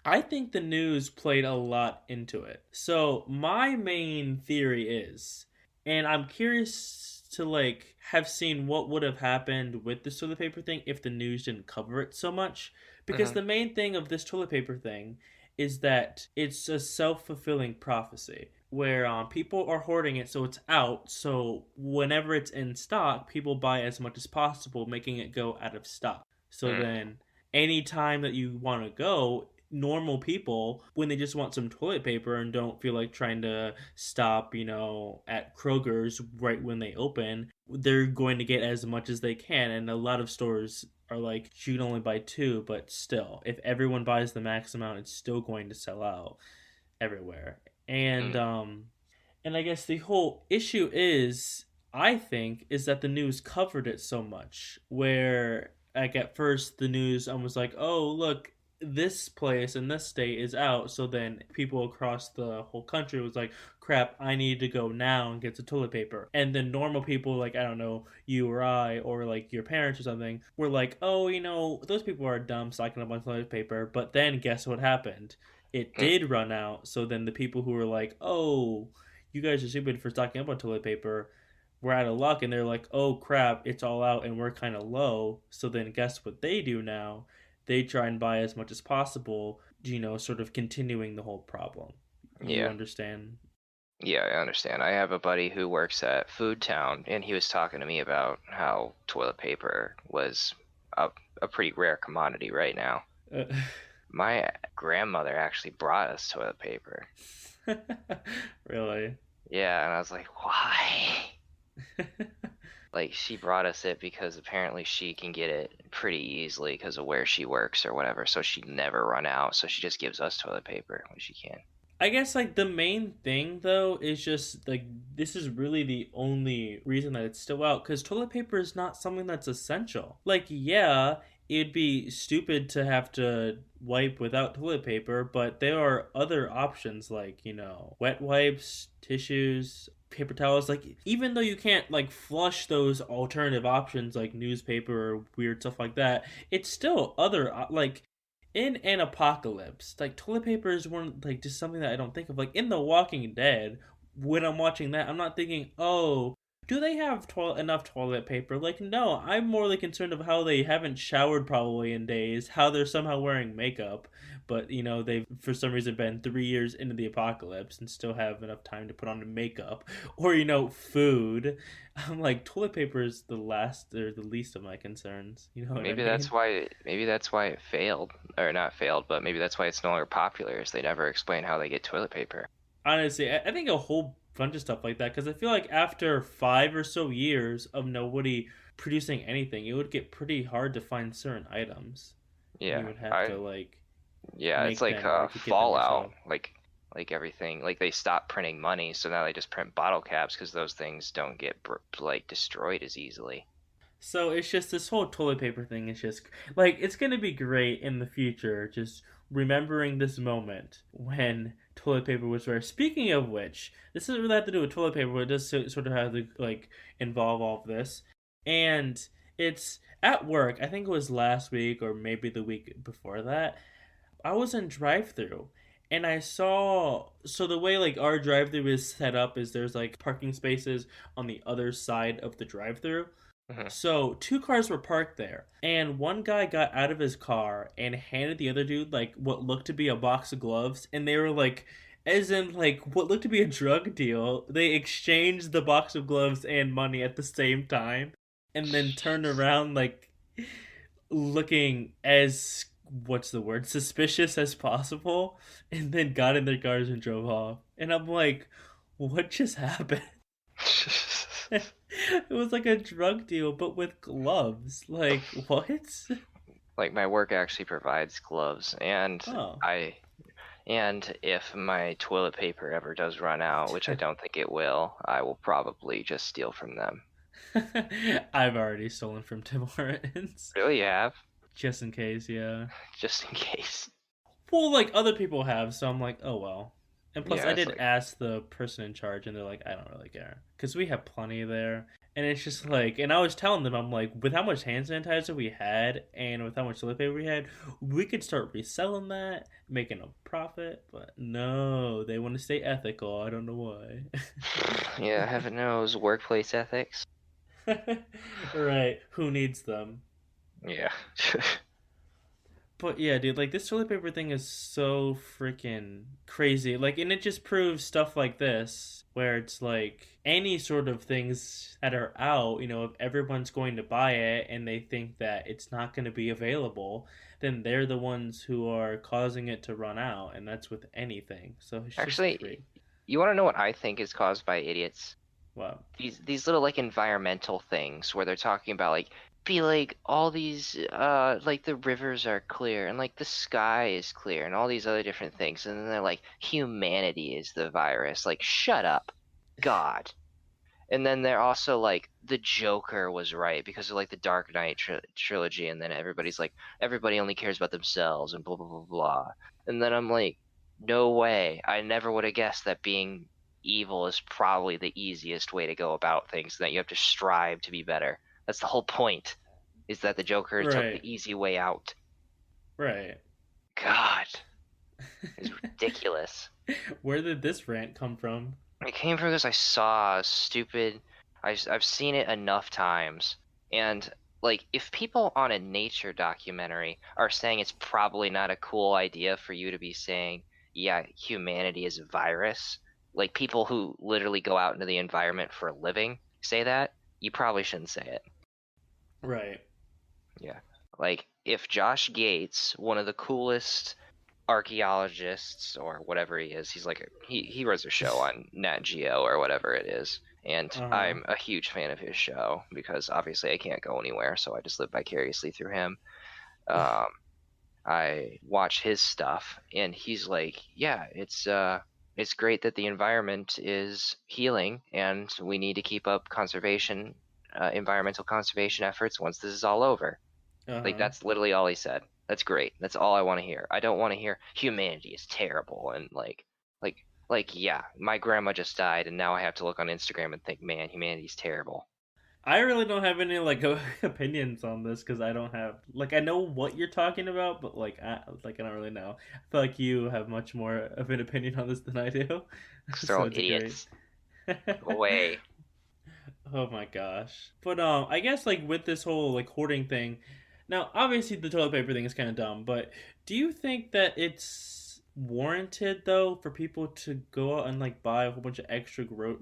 I think the news played a lot into it. So my main theory is, and I'm curious to like have seen what would have happened with this toilet paper thing if the news didn't cover it so much. Because Hmm. the main thing of this toilet paper thing is that it's a self-fulfilling prophecy where people are hoarding it so it's out, so whenever it's in stock people buy as much as possible, making it go out of stock. So Mm. then any time that you want to go, normal people, when they just want some toilet paper and don't feel like trying to stop, at Kroger's right when they open, they're going to get as much as they can. And a lot of stores are like, you can only buy two, but still, if everyone buys the max amount, it's still going to sell out everywhere. And Mm. and I guess the whole issue is, I think, is that the news covered it so much. Where, like, at first the news was like, oh, look, this place in this state is out. So then people across the whole country was like, crap, I need to go now and get some toilet paper. And then normal people, like, I don't know, you or I, or like your parents or something, were like, oh, those people are dumb stocking up on toilet paper. But then guess what happened? It Mm. did run out. So then the people who were like, oh, you guys are stupid for stocking up on toilet paper, we're out of luck. And they're like, oh crap, it's all out and we're kind of low. So then guess what they do now? They try and buy as much as possible, sort of continuing the whole problem. You Yeah. understand? Yeah, I understand. I have a buddy who works at Food Town, and he was talking to me about how toilet paper was a, a pretty rare commodity right now. Uh, My grandmother actually brought us toilet paper. really? Yeah, and I was like, why? Like, she brought us it because apparently she can get it pretty easily because of where she works or whatever, so she'd never run out, so she just gives us toilet paper when she can. I guess like the main thing though is just like this is really the only reason that it's still out, because toilet paper is not something that's essential. Like, yeah, it'd be stupid to have to wipe without toilet paper, but there are other options like, wet wipes, tissues, paper towels. Like, even though you can't like flush those alternative options like newspaper or weird stuff like that, it's still other like in an apocalypse, like toilet paper is one like just something that I don't think of. Like in The Walking Dead, when I'm watching that, I'm not thinking, oh, do they have enough toilet paper? Like, no, I'm more like concerned of how they haven't showered probably in days, how they're somehow wearing makeup, but they've for some reason been 3 years into the apocalypse and still have enough time to put on makeup, or food. I'm like, toilet paper is the last or the least of my concerns. You know what I mean? Maybe that's why it failed, or not failed, but maybe that's why it's no longer popular, is they never explain how they get toilet paper. Honestly, I think a whole bunch of stuff like that, because I feel like after 5 or so years of nobody producing anything, it would get pretty hard to find certain items, and you Yeah, would have I to like yeah, it's make like them or you could get them Fallout, yourself. like everything. Like they stopped printing money, so now they just print bottle caps because those things don't get like destroyed as easily. So it's just this whole toilet paper thing is just like it's gonna be great in the future, just remembering this moment when toilet paper was rare. Speaking of which, this doesn't really have to do with toilet paper, but it does sort of have to like involve all of this. And it's at work. I think it was last week or maybe the week before that. I was in drive-through and I saw so the way like our drive-through is set up is there's like parking spaces on the other side of the drive-through. Mhm. So two cars were parked there, and one guy got out of his car and handed the other dude like what looked to be a box of gloves, and they were like, as in like what looked to be a drug deal. They exchanged the box of gloves and money at the same time, and then turned Jeez. around like looking as what's the word suspicious as possible, and then got in their cars and drove off. And I'm like, what just happened? It was like a drug deal, but with gloves. Like, what? Like my work actually provides gloves, and Oh. I and if my toilet paper ever does run out, which I don't think it will, I will probably just steal from them. I've already stolen from Tim Hortons. Really, you have? Just in case, yeah. Just in case. Well, like, other people have, so I'm like, oh well. And plus, Yeah, I it's did like ask the person in charge, and they're like, I don't really care. Because we have plenty there. And it's just like, and I was telling them, I'm like, with how much hand sanitizer we had, and with how much toilet paper we had, we could start reselling that, making a profit. But no, they want to stay ethical. I don't know why. yeah, heaven knows workplace ethics. Right. Who needs them? Yeah. But yeah, dude, like this toilet paper thing is so freaking crazy. Like, and it just proves stuff like this, where it's like any sort of things that are out, if everyone's going to buy it and they think that it's not going to be available, then they're the ones who are causing it to run out. And that's with anything. So it's just Actually, great. you want to know what I think is caused by idiots? Wow. These little like environmental things where they're talking about like be like all these like the rivers are clear and like the sky is clear and all these other different things, and then they're like humanity is the virus. Like shut up, God. And then they're also like the Joker was right because of like the Dark Knight trilogy, and then everybody's like everybody only cares about themselves and blah blah blah blah. And then I'm like, no way, I never would have guessed that being evil is probably the easiest way to go about things, and that you have to strive to be better. That's the whole point, is that the Joker took Right. the easy way out. Right. God, it's ridiculous. Where did this rant come from? It came from because I saw a stupid. I've seen it enough times, and like if people on a nature documentary are saying it's probably not a cool idea for you to be saying, yeah, humanity is a virus, like people who literally go out into the environment for a living say that, you probably shouldn't say it. Right. Yeah. Like if Josh Gates, one of the coolest archaeologists or whatever he is, he's like he runs a show on Nat Geo or whatever it is, and Uh huh. I'm a huge fan of his show because obviously I can't go anywhere, so I just live vicariously through him. Um, I watch his stuff, and he's like, yeah, it's great that the environment is healing, and we need to keep up environmental conservation efforts once this is all over. Uh Like huh. that's literally all he said. That's great. That's all I want to hear. I don't want to hear humanity is terrible and like yeah, my grandma just died and now I have to look on Instagram and think, man, humanity's terrible. I really don't have any like opinions on this because I don't have like I know what you're talking about, but I don't really know. I feel like you have much more of an opinion on this than I do, Because they're so all it's great. idiots. Go away. Oh my gosh! But I guess like with this whole like hoarding thing, now obviously the toilet paper thing is kind of dumb, but do you think that it's warranted though for people to go out and like buy a whole bunch of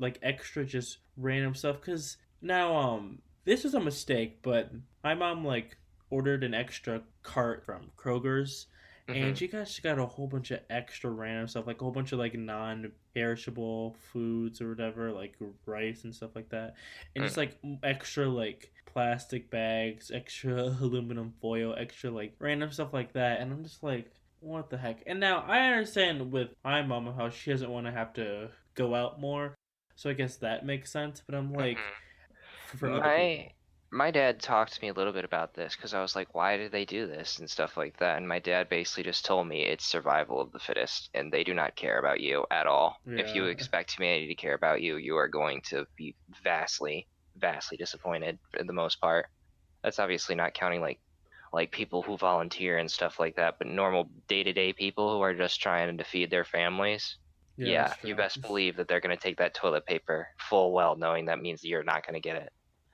like extra just random stuff? Because now this was a mistake, but my mom like ordered an extra cart from Kroger's. And Hmm. she got a whole bunch of extra random stuff, like a whole bunch of like non-perishable foods or whatever, like rice and stuff like that, and just like extra like plastic bags, extra aluminum foil, extra like random stuff like that. And I'm just like, what the heck? And now I understand with my mom how she doesn't want to have to go out more, so I guess that makes sense. But I'm like, Hmm. for other My people, My dad talked to me a little bit about this because I was like, why did they do this and stuff like that? And my dad basically just told me it's survival of the fittest, and they do not care about you at all. If you Yeah. expect humanity to care about you, you are going to be vastly, vastly disappointed for the most part. That's obviously not counting like people who volunteer and stuff like that, but normal day-to-day people who are just trying to feed their families. Yeah, Yeah, that's you true. best believe that they're going to take that toilet paper full well, knowing that means you're not going to get it.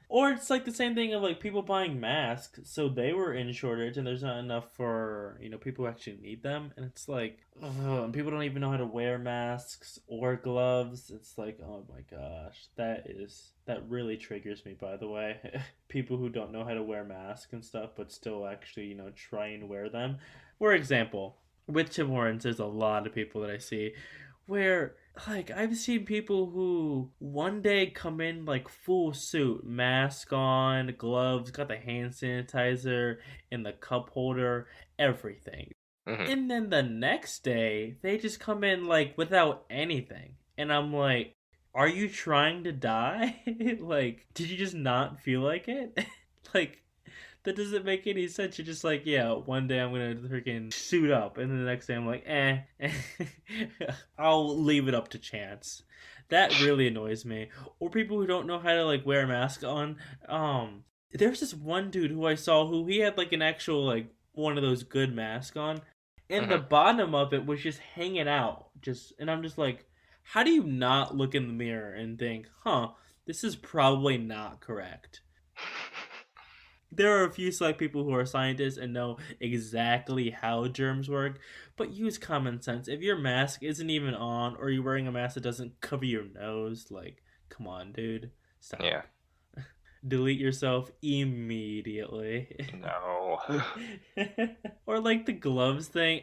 Or it's like the same thing of like people buying masks, so they were in shortage, and there's not enough for people who actually need them, and it's like, ugh, and people don't even know how to wear masks or gloves. It's like, oh my gosh, that really triggers me. By the way, people who don't know how to wear masks and stuff, but still actually try and wear them. For example, with Tim Hortons, there's a lot of people that I see where like I've seen people who one day come in like full suit, mask on, gloves, got the hand sanitizer in the cup holder, everything. Hmm. And then the next day, they just come in like without anything. And I'm like, are you trying to die? Like, did you just not feel like it? Like, that doesn't make any sense. You're just like, yeah, one day I'm gonna freaking suit up, and then the next day I'm like, I'll leave it up to chance. That really annoys me. Or people who don't know how to like wear a mask on. There's this one dude who I saw who he had like an actual like one of those good masks on, and the Hmm. bottom of it was just hanging out. And I'm just like, how do you not look in the mirror and think, huh, this is probably not correct? There are a few select people who are scientists and know exactly how germs work, but use common sense. If your mask isn't even on, or you're wearing a mask that doesn't cover your nose, like, come on, dude, Yeah. stop. Delete yourself immediately. No. Or like the gloves thing.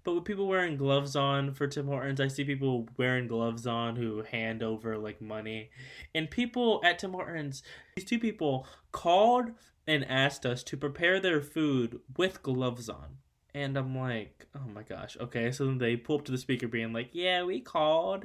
But with people wearing gloves on for Tim Hortons, I see people wearing gloves on who hand over like money. And people at Tim Hortons, these two people called and asked us to prepare their food with gloves on. And I'm like, oh my gosh, okay. So then they pull up to the speaker being like, yeah, we called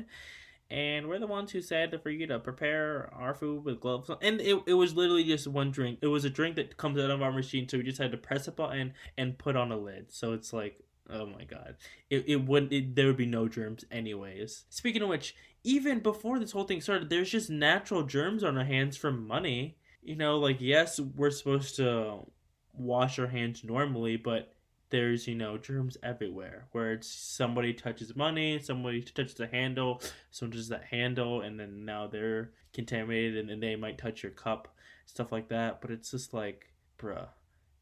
and we're the ones who said for you to prepare our food with gloves on. And it was literally just one drink. It was a drink that comes out of our machine, so we just had to press a button and put on a lid. So it's like, oh my god, it wouldn't. There would be no germs anyways. Speaking of which, even before this whole thing started, there's just natural germs on our hands from money. Like yes, we're supposed to wash our hands normally, but there's germs everywhere where it's somebody touches money, somebody touches the handle, someone touches that handle, and then now they're contaminated, and then they might touch your cup, stuff like that. But it's just like, bruh,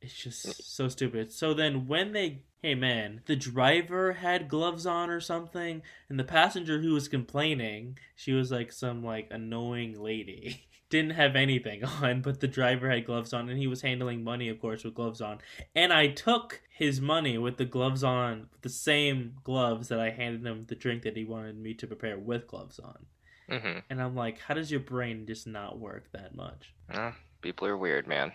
it's just so stupid. So then when they, hey man, the driver had gloves on or something, and the passenger who was complaining, she was like some like annoying lady, didn't have anything on, but the driver had gloves on, and he was handling money, of course, with gloves on. And I took his money with the gloves on, the same gloves that I handed him the drink that he wanted me to prepare with gloves on. Hmm. And I'm like, how does your brain just not work that much? People are weird, man.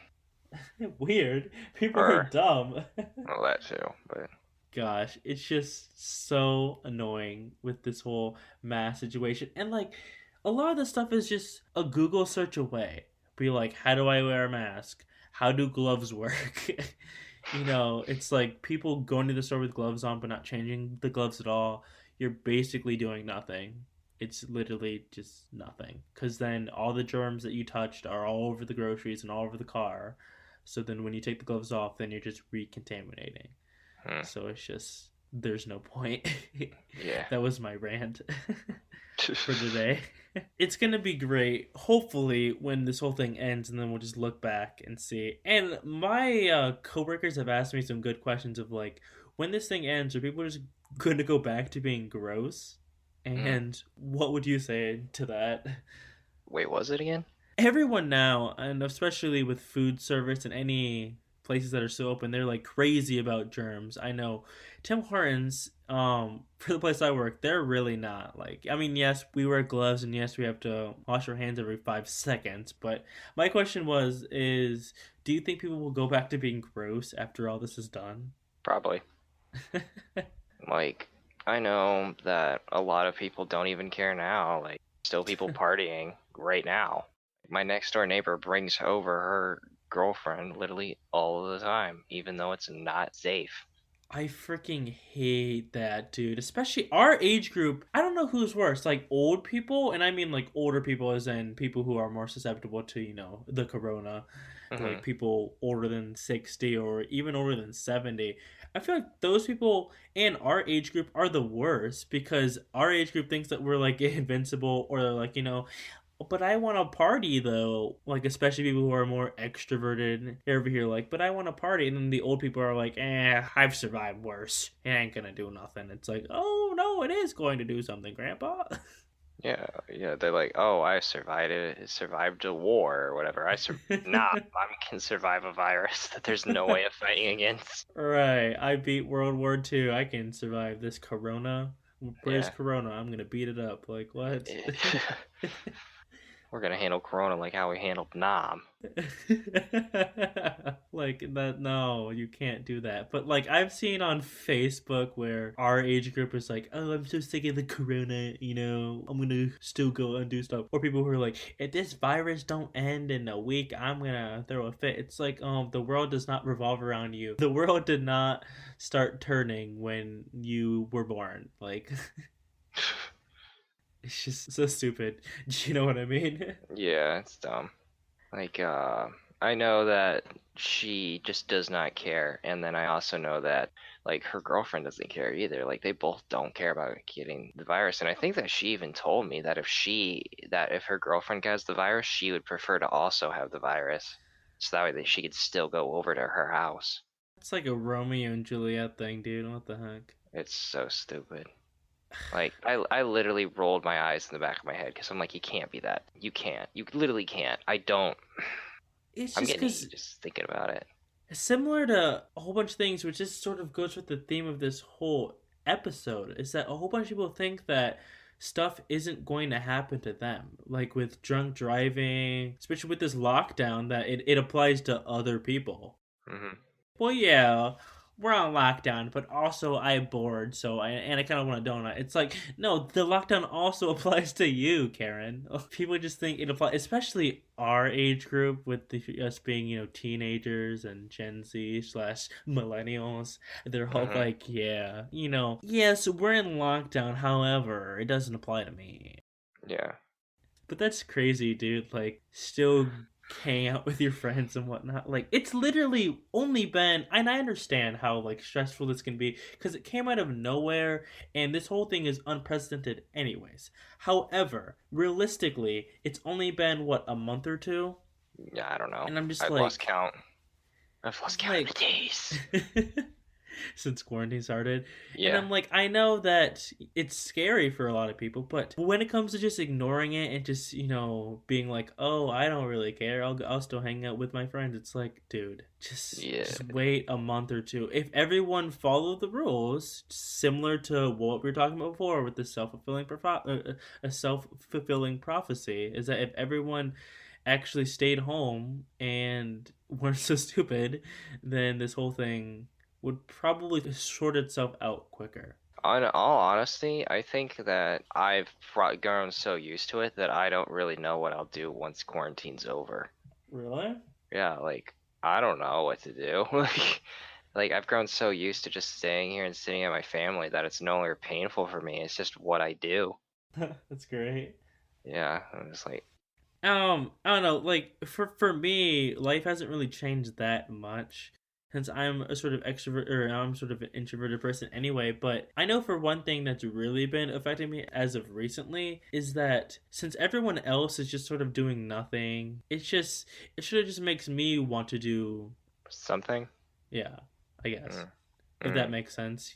Weird. People are Or dumb. well, that too, but Gosh, it's just so annoying with this whole mask situation. And like a lot of the stuff is just a Google search away. Be like, how do I wear a mask? How do gloves work? It's like people going to the store with gloves on but not changing the gloves at all. You're basically doing nothing. It's literally just nothing. Because then all the germs that you touched are all over the groceries and all over the car. So then when you take the gloves off, then you're just recontaminating. hmm. So it's just there's no point. Yeah. That was my rant for today. It's gonna be great. Hopefully, when this whole thing ends, and then we'll just look back and see. And my coworkers have asked me some good questions of like, when this thing ends, are people just gonna go back to being gross? Mm. And what would you say to that? Wait, was it again? Everyone now, and especially with food service and any places that are still open, they're like crazy about germs. I know Tim Hortons, for the place I work, they're really not like. I mean, yes, we wear gloves, and yes, we have to wash our hands every 5 seconds. But my question is, do you think people will go back to being gross after all this is done? Probably. Like, I know that a lot of people don't even care now. Like, still people partying right now. my next door neighbor brings over her girlfriend literally all the time, even though it's not safe. I freaking hate that, dude. Especially our age group. I don't know who's worse, like old people, and I mean like older people, as in people who are more susceptible to the corona, Hmm. like people older than 60 or even older than 70. I feel like those people and our age group are the worst because our age group thinks that we're like invincible, or they're like, but I want to party though. Like, especially people who are more extroverted. They're over here like, but I want to party. And then the old people are like, I've survived worse. It ain't gonna do nothing. It's like, oh no, it is going to do something, Grandpa. Yeah, yeah. They're like, oh, I survived it, survived a war or whatever. Nah, I can survive a virus that there's no way of fighting against. Right. I beat World War II. I can survive this corona. Where's Yeah. corona? I'm gonna beat it up. Like, what? We're gonna handle Corona like how we handled Nam. Like that, no, you can't do that. But like I've seen on Facebook where our age group is like, oh, I'm so sick of the corona, I'm gonna still go and do stuff. Or people who are like, if this virus don't end in a week, I'm gonna throw a fit. It's like, the world does not revolve around you. The world did not start turning when you were born. Like it's just so stupid. Do you know what I mean? Yeah, it's dumb. Like, I know that she just does not care, and then I also know that, like, her girlfriend doesn't care either. Like, they both don't care about getting the virus, and I think that she even told me that if her girlfriend has the virus, she would prefer to also have the virus, so that way that she could still go over to her house. It's like a Romeo and Juliet thing, dude. What the heck? It's so stupid. Like, I literally rolled my eyes in the back of my head because I'm like, you can't be that. You can't. You literally can't. I don't. It's I'm just getting because just thinking about it. similar to a whole bunch of things, which just sort of goes with the theme of this whole episode, is that a whole bunch of people think that stuff isn't going to happen to them. Like with drunk driving, especially with this lockdown, that it applies to other people. Hmm. Well, yeah, we're on lockdown, but also I'm bored, so I kind of want a donut. It's like, no, the lockdown also applies to you, Karen. People just think it applies, especially our age group, with us being teenagers and Gen Z slash millennials. They're all Hmm. like, yeah, yes, we're in lockdown. However, it doesn't apply to me. Yeah. But that's crazy, dude. Like, still hang out with your friends and whatnot. Like, it's literally only been, and I understand how like stressful this can be because it came out of nowhere, and this whole thing is unprecedented, anyways. However, realistically, it's only been what, a month or two, Yeah, I don't know. and I'm just I've lost like, count. I've lost I'm count of the like. days. Since quarantine started. And Yeah. I'm like, I know that it's scary for a lot of people, but when it comes to just ignoring it and just, being like, oh, I don't really care, I'll still hang out with my friends. It's like, dude, just Yeah. just wait a month or two. If everyone followed the rules, similar to what we were talking about before with the a self-fulfilling prophecy, is that if everyone actually stayed home and weren't so stupid, then this whole thing would probably sort itself out quicker. On all honesty, I think that I've grown so used to it that I don't really know what I'll do once quarantine's over. Really? Yeah, like I don't know what to do. Like I've grown so used to just staying here and sitting at my family that it's no longer painful for me. It's just what I do. That's great. Yeah, I'm just like, I don't know. Like for me, life hasn't really changed that much since I'm a sort of extrovert, or I'm sort of an introverted person anyway. But I know for one thing that's really been affecting me as of recently is that since everyone else is just sort of doing nothing, it sort of just makes me want to do, something. yeah, I guess, Mm. if that Mm. makes sense.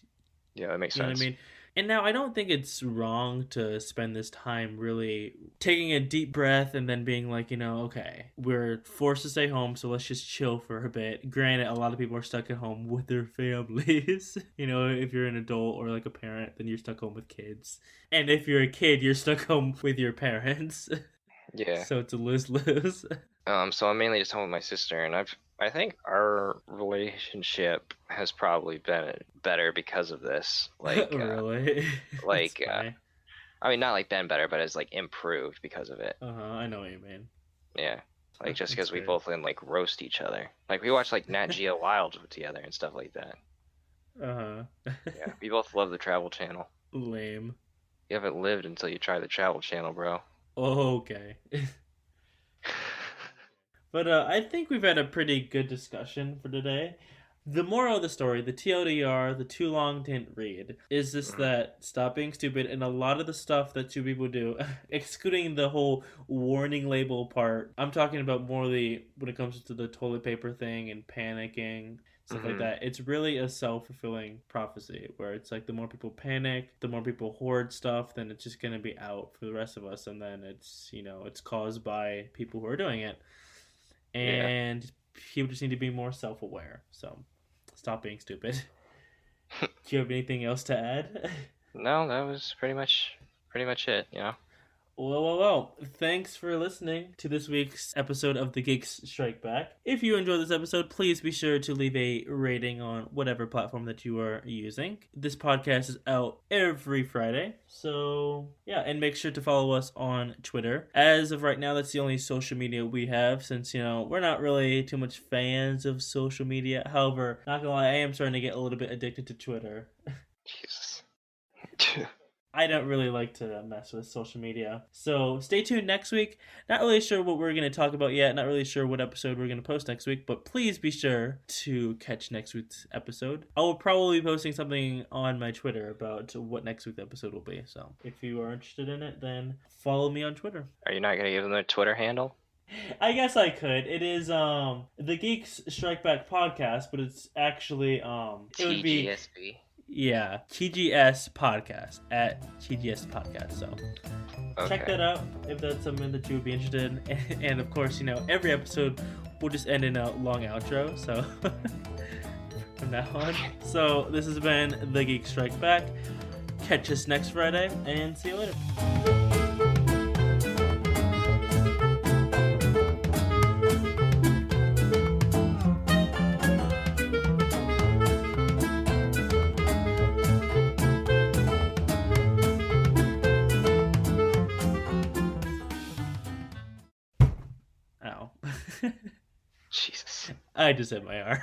Yeah, that makes You know what I sense. mean? And now I don't think it's wrong to spend this time really taking a deep breath and then being like, okay, we're forced to stay home, so let's just chill for a bit. Granted, a lot of people are stuck at home with their families. If you're an adult or like a parent, then you're stuck home with kids. And if you're a kid, you're stuck home with your parents. Yeah. So it's a lose-lose. So I'm mainly just home with my sister, and I think our relationship has probably been better because of this. Really? That's Like, funny. I mean, not like been better, but has like improved because of it. I know what you mean. Yeah. Like just That's because we great. both like roast each other. Like we watch like Nat Geo Wild together and stuff like that. Uh-huh. Yeah. We both love the Travel Channel. Lame. You haven't lived until you try the Travel Channel, bro. Okay. But I think we've had a pretty good discussion for today. The moral of the story, the TLDR, the too long didn't read, is just Mhm. that stop being stupid, and a lot of the stuff that two people do, excluding the whole warning label part, I'm talking about more the when it comes to the toilet paper thing and panicking, stuff like Mhm. that. It's really a self fulfilling prophecy where it's like the more people panic, the more people hoard stuff, then it's just gonna be out for the rest of us, and then it's caused by people who are doing it, Yeah. and people just need to be more self aware. So stop being stupid. Do you have anything else to add? No, that was pretty much it, you know. Well. Thanks for listening to this week's episode of the Geeks Strike Back. If you enjoyed this episode, please be sure to leave a rating on whatever platform that you are using. This podcast is out every Friday. So, yeah, and make sure to follow us on Twitter. As of right now, that's the only social media we have since, we're not really too much fans of social media. However, not gonna lie, I am starting to get a little bit addicted to Twitter. Jesus. I don't really like to mess with social media. So stay tuned next week. Not really sure what we're going to talk about yet. Not really sure what episode we're going to post next week. But please be sure to catch next week's episode. I will probably be posting something on my Twitter about what next week's episode will be. So if you are interested in it, then follow me on Twitter. Are you not gonna give them their Twitter handle? I guess I could. It is the Geeks Strike Back podcast, but it's actually it would be TGSB. yeah, TGS Podcast at TGS Podcast. So check Okay. that out if that's something that you would be interested in. And of course, every episode will just end in a long outro. So from now on. So this has been The Geek Strike Back. Catch us next Friday and see you later. Ow. Jesus. I just hit my arm.